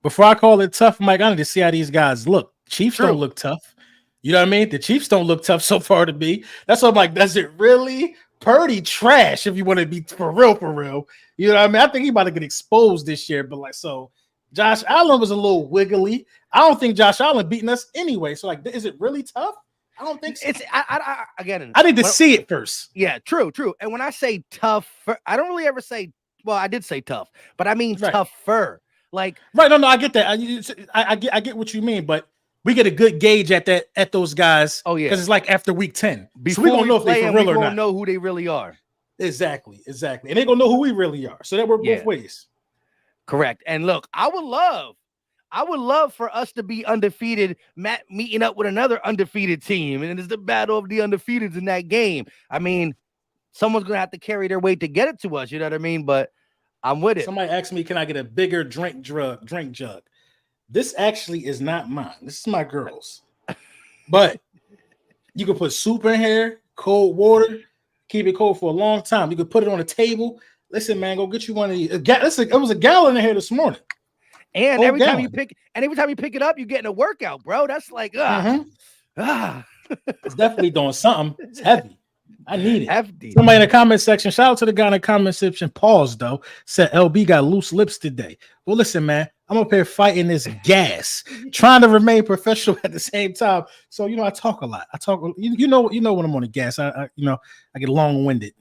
Before I call it tough, Mike, I need to see how these guys look. Chiefs don't True. look tough. You know what I mean? The Chiefs don't look tough so far to me. That's what I'm like, does it really? Purdy trash, if you want to be for real, for real. You know what I mean? I think he about to get exposed this year, but like, so Josh Allen was a little wiggly. I don't think Josh Allen beating us anyway. So, like, is it really tough? I don't think so. It's again. I need to see it first. Yeah, true. And when I say tough, I don't really ever say. Well, I did say tough, but I mean Right. tougher. Like, right, no, I get that. I get what you mean, but we get a good gauge at those guys. oh yeah, because it's like after week 10. before so we gonna we know if they play for them, real we or gonna not. know who they really are. Exactly, and they gonna know who we really are. So that works both ways. Correct. And look, I would love for us to be undefeated, Matt meeting up with another undefeated team, and it's the battle of the undefeateds in that game. I mean, someone's gonna have to carry their weight to get it to us. You know what I mean? But I'm with it. Somebody asked me, can I get a bigger drink jug? This actually is not mine. This is my girl's. But you can put soup in here, cold water, keep it cold for a long time. You can put it on a table. Listen, man, go get you one of these. It was a gallon in here this morning. And every time you pick it up, you're getting a workout, bro. That's like, it's definitely doing something. It's heavy. I need it. Hefty. Somebody in the comment section, shout out to the guy in the comment section, pause though, said LB got loose lips today. Well, listen, man, I'm up here fighting this gas, trying to remain professional at the same time. So, I talk a lot. I talk, you know when I'm on the gas, I get long-winded.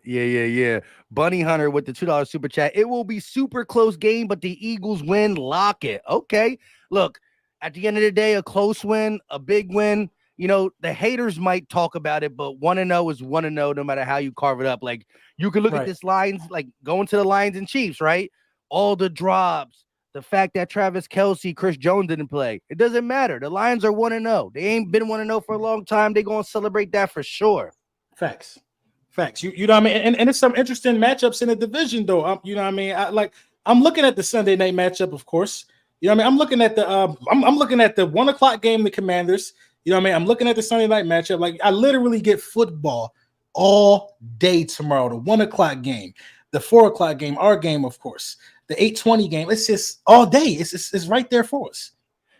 Yeah. Bunny Hunter with the $2 super chat. It will be super close game, but the Eagles win. Lock it. Okay. Look, at the end of the day, a close win, a big win. The haters might talk about it, but 1-0 is 1-0 no matter how you carve it up. Like, you can look at this Lions, like going to the Lions and Chiefs, right? All the drops, the fact that Travis Kelce, Chris Jones didn't play. It doesn't matter. The Lions are 1-0. They ain't been 1-0 for a long time. They're going to celebrate that for sure. Facts. You know what I mean? And it's some interesting matchups in the division, though. You know what I mean? I'm looking at the Sunday night matchup, of course. You know what I mean? I'm looking at the I'm looking at the 1:00 game, the Commanders. You know what I mean? I'm looking at the Sunday night matchup. Like, I literally get football all day tomorrow. The 1:00 game, the 4:00 game, our game, of course, the 8:20 game. It's just all day. It's right there for us.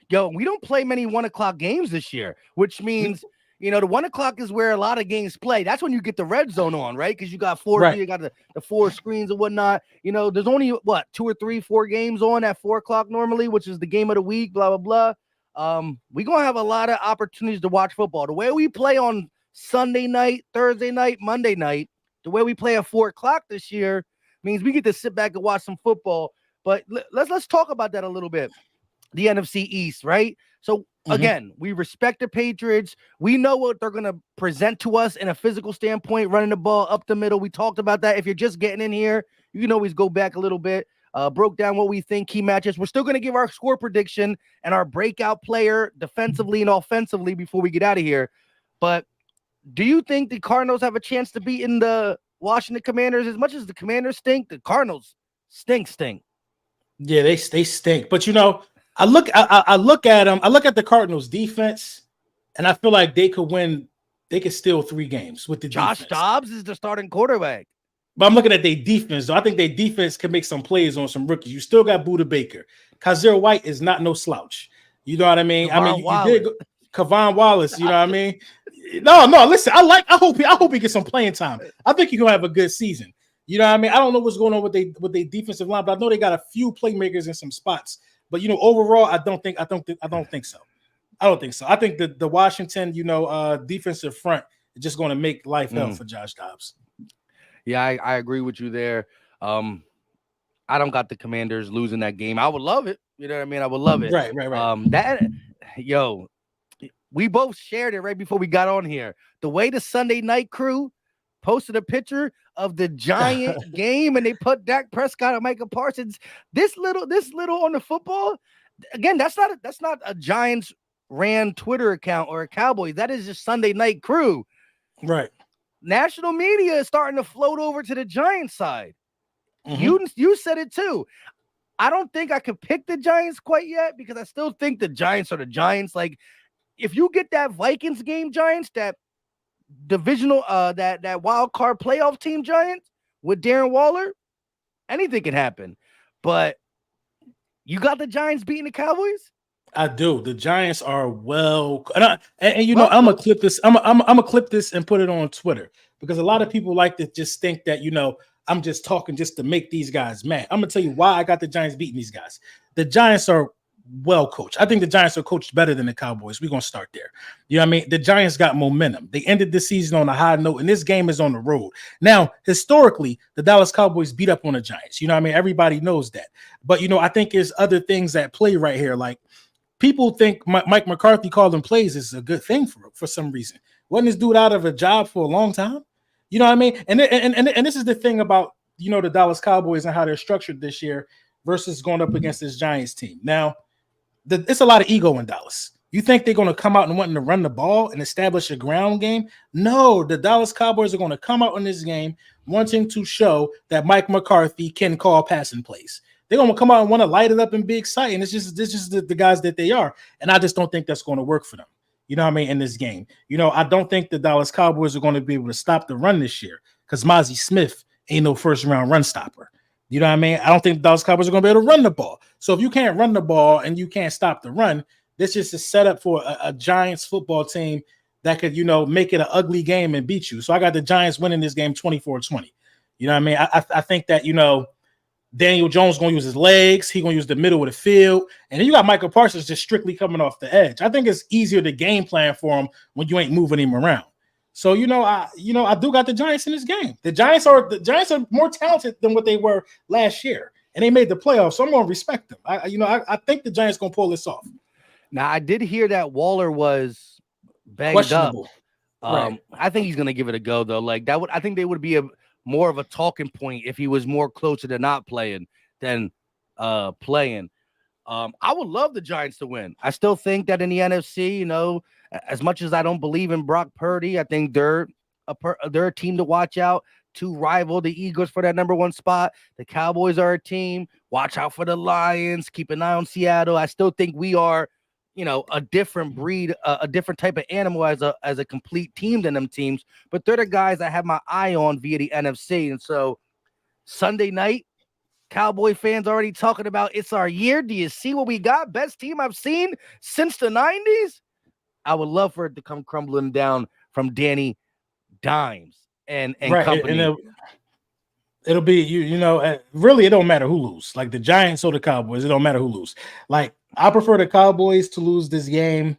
Yo, we don't play many 1:00 games this year, which means the 1:00 is where a lot of games play. That's when you get the red zone on, right? Because you got you got the 4 screens and whatnot. There's only 2 or 3, 4 games on at 4:00 normally, which is the game of the week. Blah blah blah. We're gonna have a lot of opportunities to watch football. The way we play on Sunday night, Thursday night, Monday night, the way we play at 4:00 this year means we get to sit back and watch some football. But let's talk about that a little bit. The NFC East, right? So again, we respect the Patriots. We know what they're gonna present to us in a physical standpoint, running the ball up the middle. We talked about that. If you're just getting in here, you can always go back a little bit. Broke down what we think key matches. We're still going to give our score prediction and our breakout player defensively and offensively before we get out of here. But do you think the Cardinals have a chance to beat in the Washington Commanders? As much as the Commanders stink, the Cardinals stink. Yeah, they stink. But I look at them. I look at the Cardinals defense, and I feel like they could win. They could steal 3 games with the Josh defense. Dobbs is the starting quarterback. But I'm looking at their defense, though. I think their defense can make some plays on some rookies. You still got Buda Baker. Kazir White is not no slouch. You know what I mean? You did Kavon Wallace. You know what I mean? No. Listen, I hope he gets some playing time. I think he's gonna have a good season. You know what I mean? I don't know what's going on with their defensive line, but I know they got a few playmakers in some spots. But overall, I don't think so. I don't think so. I think the Washington, defensive front is just going to make life hell for Josh Dobbs. Yeah, I agree with you there. I don't got the Commanders losing that game. I would love it. You know what I mean? I would love it. Right. we both shared it right before we got on here. The way the Sunday Night Crew posted a picture of the Giant game and they put Dak Prescott and Micah Parsons. This little on the football. Again, that's not a Giants ran Twitter account or a Cowboys. That is just Sunday Night Crew. Right. National media is starting to float over to the Giants side. You said it too. I don't think I could pick the Giants quite yet because I still think the Giants are the Giants. Like, if you get that Vikings game, Giants, that divisional, that wild card playoff team, Giants with Darren Waller, anything can happen. But you got the Giants beating the Cowboys? I do. The Giants are I'm gonna clip this. I'm gonna clip this and put it on Twitter because a lot of people like to just think that I'm just talking just to make these guys mad. I'm gonna tell you why I got the Giants beating these guys. The Giants are well coached. I think the Giants are coached better than the Cowboys. We're gonna start there. You know what I mean? The Giants got momentum. They ended the season on a high note, and this game is on the road. Now, historically, the Dallas Cowboys beat up on the Giants. You know what I mean? Everybody knows that. But I think there's other things that play right here. Like, people think Mike McCarthy calling plays is a good thing for some reason. Wasn't this dude out of a job for a long time? You know what I mean? And this is the thing about the Dallas Cowboys and how they're structured this year versus going up against this Giants team. Now, it's a lot of ego in Dallas. You think they're going to come out and wanting to run the ball and establish a ground game? No, the Dallas Cowboys are going to come out in this game wanting to show that Mike McCarthy can call passing plays. They're going to come out and want to light it up and be exciting. This is the guys that they are. And I just don't think that's going to work for them. You know what I mean? In this game, I don't think the Dallas Cowboys are going to be able to stop the run this year because Mozzie Smith ain't no first round run stopper. You know what I mean? I don't think the Dallas Cowboys are going to be able to run the ball. So if you can't run the ball and you can't stop the run, this is a setup for a Giants football team that could, make it an ugly game and beat you. So I got the Giants winning this game 24-20. You know what I mean? I think that, Daniel Jones going to use his legs. He's going to use the middle of the field. And then you got Michael Parsons just strictly coming off the edge. I think it's easier to game plan for him when you ain't moving him around. So, I do got the Giants in this game. The Giants are more talented than what they were last year. And they made the playoffs. So I'm going to respect them. I think the Giants going to pull this off. Now, I did hear that Waller was banged up. Right. I think he's going to give it a go, though. Like, I think they would be more of a talking point if he was more closer to not playing than playing. I would love the Giants to win. I still think that in the NFC, as much as I don't believe in Brock Purdy, I think they're a team to watch out to rival the Eagles for that number one spot. The Cowboys are a team. Watch out for the Lions. Keep an eye on Seattle. I still think we are, a different breed, a different type of animal as a complete team than them teams. But they're the guys I have my eye on via the NFC. And so Sunday night, Cowboy fans already talking about it's our year. Do you see what we got? Best team I've seen since the 90s. I would love for it to come crumbling down from Danny Dimes and right. company. And it'll be, really, it don't matter who lose. Like the Giants or the Cowboys, it don't matter who lose. Like, I prefer the Cowboys to lose this game,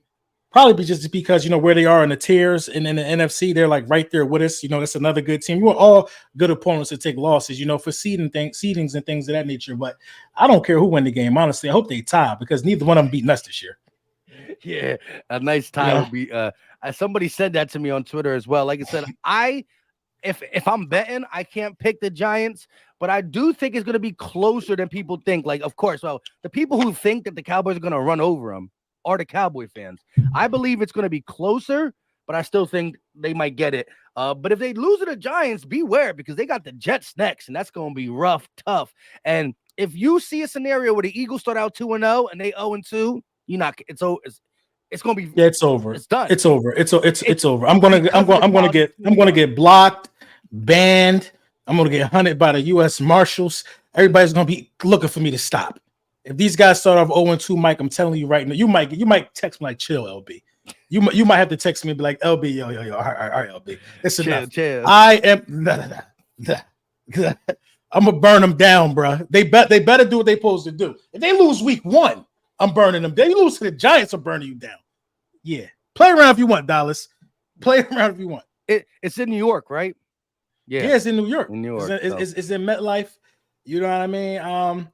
probably just because, where they are in the tiers and in the NFC, they're like right there with us. That's another good team. You want all good opponents to take losses, for seedings and things of that nature. But I don't care who win the game. Honestly, I hope they tie because neither one of them beating us this year. Yeah, a nice tie would be. Somebody said that to me on Twitter as well. Like I said, if I'm betting, I can't pick the Giants, but I do think it's going to be closer than people think. Like, of course, well, the people who think that the Cowboys are going to run over them are the Cowboy fans. I believe it's going to be closer, but I still think they might get it. But if they lose to the Giants, beware because they got the Jets next, and that's going to be rough, tough. And if you see a scenario where the Eagles start out 2-0 and they 0-2, it's going to be. Yeah, it's over. It's done. It's over. It's over. I'm going to get blocked, banned. I'm going to get hunted by the U.S. Marshals. Everybody's going to be looking for me to stop. If these guys start off 0-2, Mike, I'm telling you right now, you might text me like, chill, LB. You might have to text me and be like, LB, yo, all right, LB. It's enough. Chill. I am. I'm gonna burn them down, bro. They better do what they supposed to do. If they lose week 1, I'm burning them. They lose to the Giants, I'm burning you down. Yeah, play around if you want, Dallas. Play around if you want. It's in New York, right? Yeah, it's in New York. In New York, it's in MetLife. You know what I mean?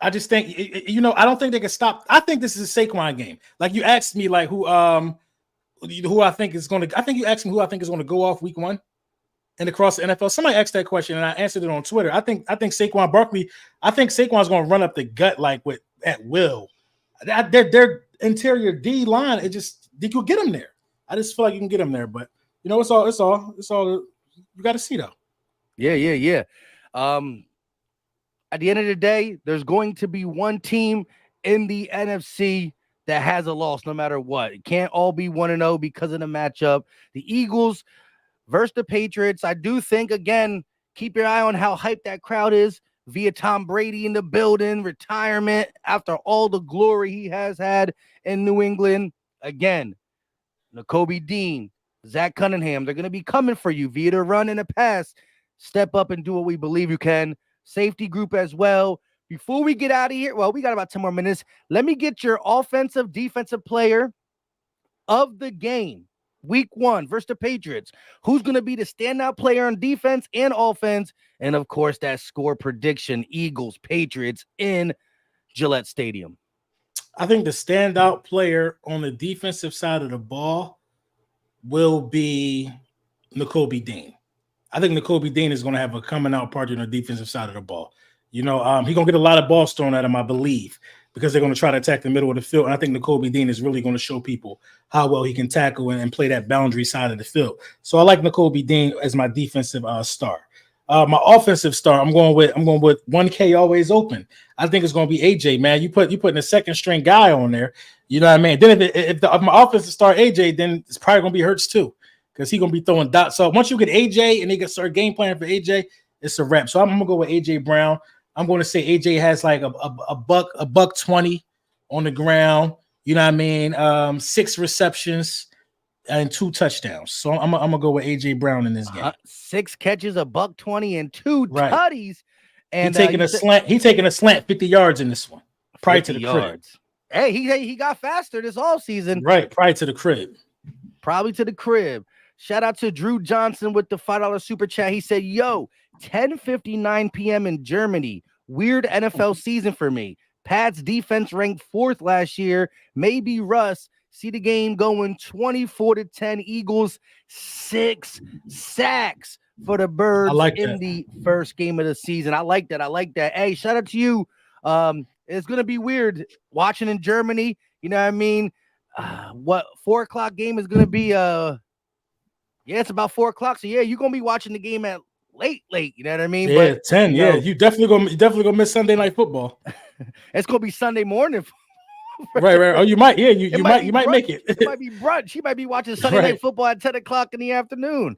I just think I don't think they can stop. I think this is a Saquon game. Like you asked me, like who who I think is going to. I think you asked me who I think is going to go off week 1 and across the NFL. Somebody asked that question, and I answered it on Twitter. I think Saquon Barkley. I think Saquon's going to run up the gut like at will. Their interior D line. It just you could get him there. I just feel like you can get him there, but it's all you got to see though. Yeah. At the end of the day, there's going to be one team in the NFC that has a loss no matter what. It can't all be 1-0 because of the matchup. The Eagles versus the Patriots. I do think, again, keep your eye on how hyped that crowd is via Tom Brady in the building, retirement after all the glory he has had in New England. Again, Nakobe Dean, Zach Cunningham, they're going to be coming for you via the run and the pass. Step up and do what we believe you can. Safety group as well. Before we get out of here, well, we got about 10 more minutes. Let me get your offensive, defensive player of the game. Week 1 versus the Patriots. Who's going to be the standout player on defense and offense? And, of course, that score prediction, Eagles, Patriots in Gillette Stadium. I think the standout player on the defensive side of the ball will be Nakobe Dean. I think Nakobe Dean is going to have a coming out party on the defensive side of the ball. He's going to get a lot of balls thrown at him, I believe, because they're going to try to attack the middle of the field. And I think Nakobe Dean is really going to show people how well he can tackle and play that boundary side of the field. So I like Nakobe Dean as my defensive star. My offensive star, I'm going with 1K always open. I think it's going to be AJ, man. You putting a second string guy on there. You know what I mean? Then if my offensive star AJ, then it's probably going to be Hurts too, because he's going to be throwing dots. So once you get AJ and they can start game plan for AJ, it's a wrap. So I'm going to go with AJ Brown. I'm going to say AJ has like a buck 20 on the ground. You know what I mean? 6 receptions and 2 touchdowns. So I'm gonna go with AJ Brown in this game. 6 catches, a buck 20, and 2 tutties. And he's taking a slant. He's taking a slant 50 yards in this one. Prior to the yards. Crib. Hey, he got faster this offseason. Right, prior to the crib. Probably to the crib. Shout out to Drew Johnson with the $5 super chat. He said, yo, 10:59 p.m. in Germany. Weird NFL season for me. Pat's defense ranked 4th last year. Maybe Russ. See the game going 24-10. Eagles 6 sacks for the Birds in the first game of the season. I like that. Hey, shout out to you. It's gonna be weird watching in Germany. You know what I mean? What 4:00 game is gonna be? It's about 4:00. So you're gonna be watching the game at late. You know what I mean? Yeah, but 10. You definitely gonna miss Sunday night football. It's gonna be Sunday morning. Right. Oh, you might. Yeah, you might make it. It might be brunch. He might be watching Sunday night football at 10:00 in the afternoon.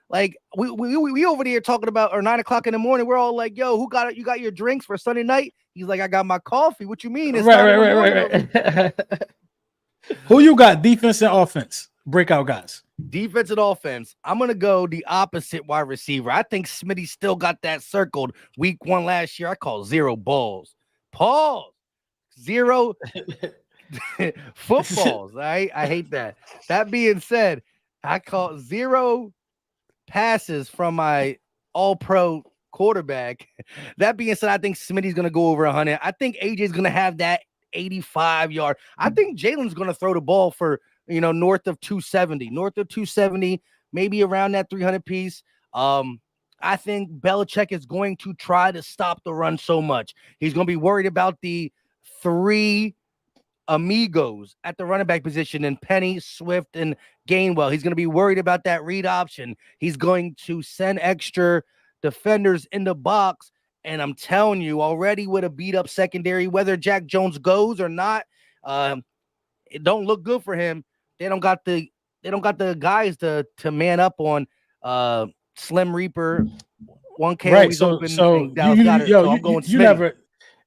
Like we over there talking about, or 9:00 in the morning. We're all like, "Yo, who got it? You got your drinks for Sunday night?" He's like, "I got my coffee." What you mean? It's right. Who you got? Defense and offense. Breakout guys. Defense and offense. I'm gonna go the opposite wide receiver. I think Smitty still got that circled. Week 1 last year, I call 0 balls. Pause. 0 footballs. I hate that. That being said, I call 0 passes from my all-pro quarterback. That being said, I think Smitty's going to go over 100. I think AJ's going to have that 85-yard. I think Jalen's going to throw the ball for, north of 270, maybe around that 300 piece. I think Belichick is going to try to stop the run so much. He's going to be worried about the 3 amigos at the running back position and Penny, Swift, and Gainwell. He's going to be worried about that read option. He's going to send extra defenders in the box. And I'm telling you, already with a beat up secondary, whether Jack Jones goes or not, it don't look good for him. They don't got the guys to man up on Slim Reaper, 1K right. open. I'm going you never.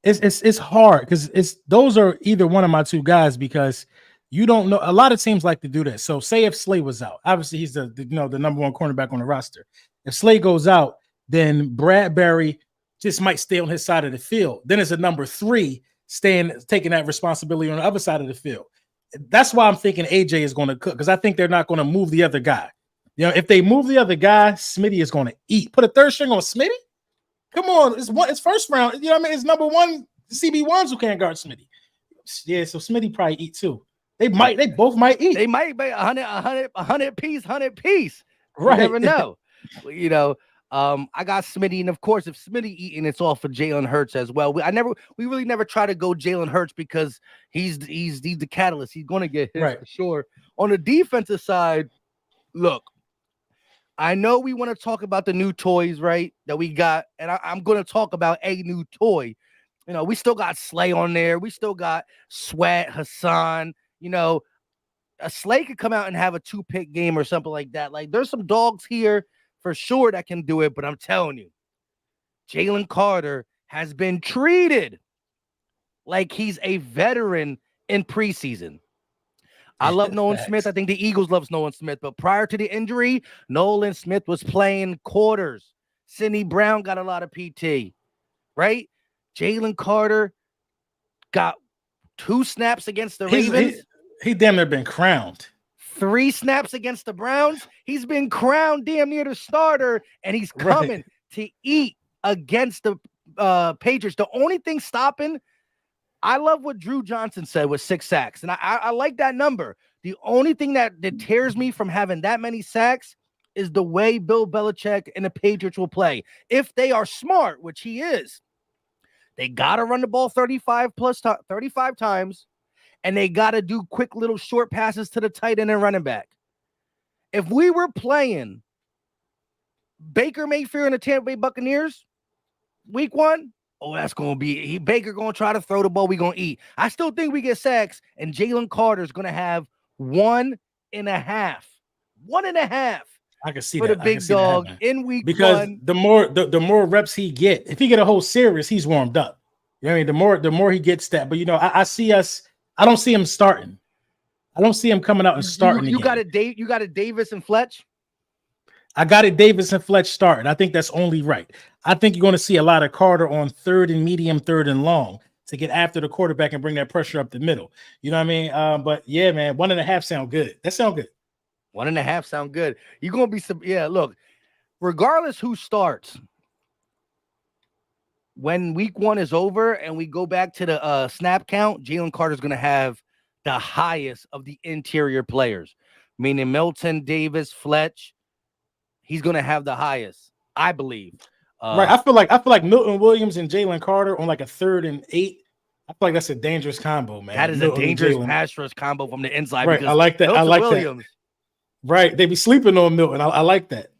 It's hard because those are either one of my 2 guys, because you don't know. A lot of teams like to do that. So say if Slay was out, obviously he's the number 1 cornerback on the roster. If Slay goes out, then Bradbury just might stay on his side of the field. Then it's a number 3 taking that responsibility on the other side of the field. That's why I'm thinking AJ is going to cook, because I think they're not going to move the other guy. If they move the other guy, Smitty is going to eat. Put a 3rd string on Smitty. Come on, it's first round. You know what I mean? It's number 1 CB1s who can't guard Smitty. Yeah, so Smitty probably eat too. They both might eat. They might be 100 piece. You Right. never know. I got Smitty, and of course, if Smitty eating, it's all for Jalen Hurts as well. We really never try to go Jalen Hurts because he's the catalyst. He's going to get his for sure. On the defensive side, look, I know we want to talk about the new toys, right, that we got, and I'm going to talk about a new toy. We still got Slay on there. We still got Sweat, Hassan. A Slay could come out and have a 2-pick game or something like that. Like, there's some dogs here for sure that can do it, but I'm telling you, Jalen Carter has been treated like he's a veteran in preseason. I love Nolan Smith. I think the Eagles loves Nolan Smith. But prior to the injury, Nolan Smith was playing quarters. Sidney Brown got a lot of PT, right? Jalen Carter got 2 snaps against the Ravens. He damn near been crowned. 3 snaps against the Browns. He's been crowned damn near the starter, and he's coming to eat against the Patriots. The only thing stopping, I love what Drew Johnson said with 6 sacks, and I like that number. The only thing that deters me from having that many sacks is the way Bill Belichick and the Patriots will play. If they are smart, which he is, they got to run the ball 35 times, and they got to do quick little short passes to the tight end and running back. If we were playing Baker Mayfield and the Tampa Bay Buccaneers week 1, that's going to be Baker going to try to throw the ball. We're going to eat. I still think we get sacks, and Jalen Carter is going to have 1.5. 1.5. I can see for that. the big dog in week because 1. the more reps he get, if he get a whole series, he's warmed up. You know what I mean? The more he gets that. But I see us. I don't see him starting. I don't see him coming out and starting. You got a Davis and Fletch. I got it. Davis and Fletch starting. I think that's only right. I think you're going to see a lot of Carter on 3rd and medium, 3rd and long to get after the quarterback and bring that pressure up the middle. You know what I mean? But yeah, man, 1.5 sound good. That sound good. 1.5 sound good. You're going to be some. Yeah, look, regardless who starts, when week 1 is over and we go back to the snap count, Jalen Carter is going to have the highest of the interior players, meaning Milton, Davis, Fletch. He's going to have the highest, I believe. Right. I feel like Milton Williams and Jalen Carter on like a 3rd and 8. I feel like that's a dangerous combo, man. That is Milton a dangerous pass rush combo from the inside. Right. I like that. Milton I like Williams. That. Right. They be sleeping on Milton. I like that.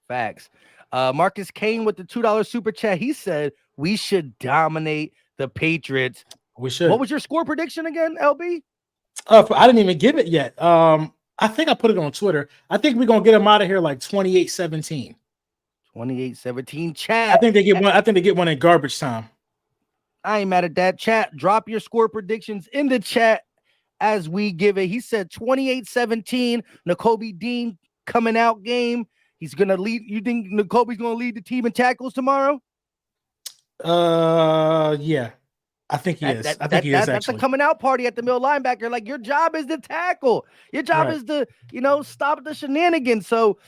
Facts. Marcus Kane with the $2 super chat. He said we should dominate the Patriots. We should. What was your score prediction again, LB? I didn't even give it yet. I think I put it on Twitter. I think we're gonna get them out of here like 28-17. 28-17. Chat. I think they get one in garbage time. I ain't mad at that. Chat. Drop your score predictions in the chat as we give it. He said 28-17. Nakobe Dean coming out game. He's gonna lead. You think Nakobe's gonna lead the team in tackles tomorrow? Yeah. I think he is. I think he is. That's a coming out party at the middle linebacker. Like, your job is to tackle. Your job is to, stop the shenanigans. So,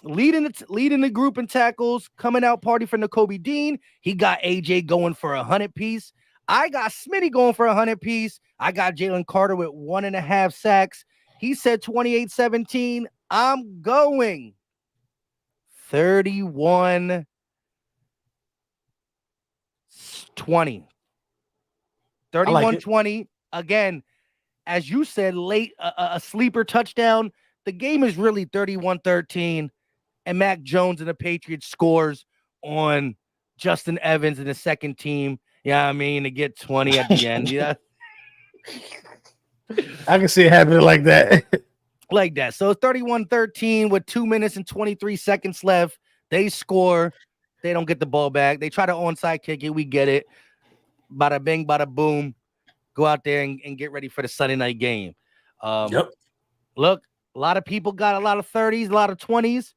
leading the group in tackles, coming out party for Nakobe Dean. He got AJ going for 100 piece. I got Smitty going for 100 piece. I got Jalen Carter with 1.5 sacks. He said 28-17. I'm going 31-20. 31-20. Again, as you said, late a sleeper touchdown. The game is really 31-13, and Mac Jones and the Patriots scores on Justin Evans and the second team. Yeah, I mean, to get 20 at the end. Yeah, I can see it happening like that. Like that. So it's 31-13 with 2 minutes and 23 seconds left. They score. They don't get the ball back. They try to onside kick it. We get it. Bada bing, bada boom. Go out there and get ready for the Sunday night game. Yep. Look, a lot of people got a lot of 30s, a lot of 20s.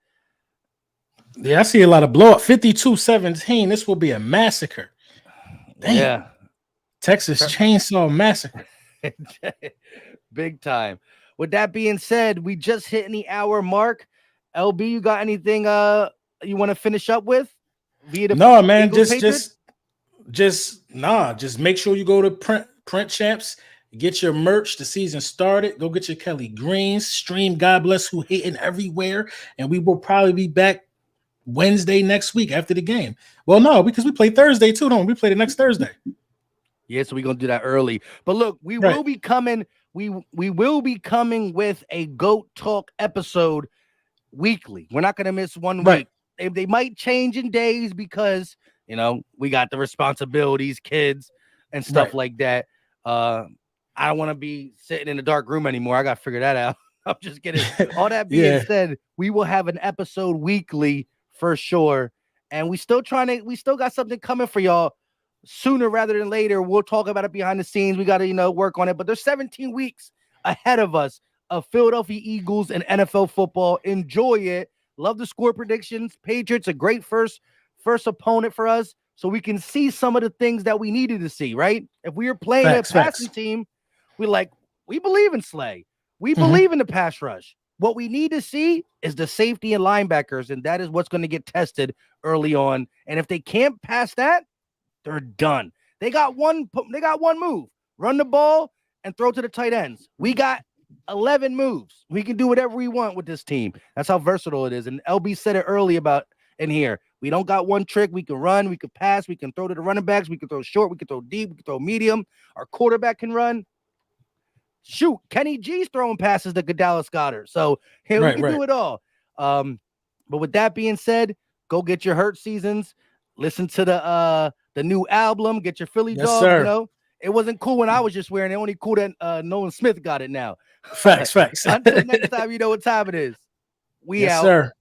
Yeah, I see a lot of blow up. 52-17. This will be a massacre. Damn. Yeah. Texas Chainsaw Massacre. Big time. With that being said, we just hit the hour mark. LB, you got anything you want to finish up with? No, man. Just make sure you go to Print Champs. Get your merch. The season started. Go get your Kelly Greens. Stream God Bless Who Hating everywhere. And we will probably be back Wednesday next week after the game. Well, no, because we play Thursday too, don't we? We play the next Thursday. Yeah, so we're gonna do that early. But look, we will be coming. We will be coming with a GOAT Talk episode weekly. We're not gonna miss one week. They might change in days because we got the responsibilities, kids, and stuff like that. I don't want to be sitting in a dark room anymore. I got to figure that out. I'm just kidding. All that being said, we will have an episode weekly for sure. And we still got something coming for y'all sooner rather than later. We'll talk about it behind the scenes. We got to, work on it. But there's 17 weeks ahead of us of Philadelphia Eagles and NFL football. Enjoy it. Love the score predictions. Patriots, a great first opponent for us. So we can see some of the things that we needed to see, right? If we were playing a passing team, we believe in Slay. We believe in the pass rush. What we need to see is the safety and linebackers, and that is what's going to get tested early on. And if they can't pass that, they're done. They got one move: run the ball and throw to the tight ends. We got 11 moves. We can do whatever we want with this team. That's how versatile it is. And LB said it early about in here. We don't got one trick. We can run, we can pass, we can throw to the running backs, we can throw short, we can throw deep, we can throw medium. Our quarterback can run. Shoot, Kenny G's throwing passes to Dallas Goedert. So we can do it all. But with that being said, go get your hurt seasons. Listen to the new album. Get your Philly dog. Sir. It wasn't cool when I was just wearing it. Only cool that Nolan Smith got it now. Facts. Until next time, you know what time it is. We out. Sir.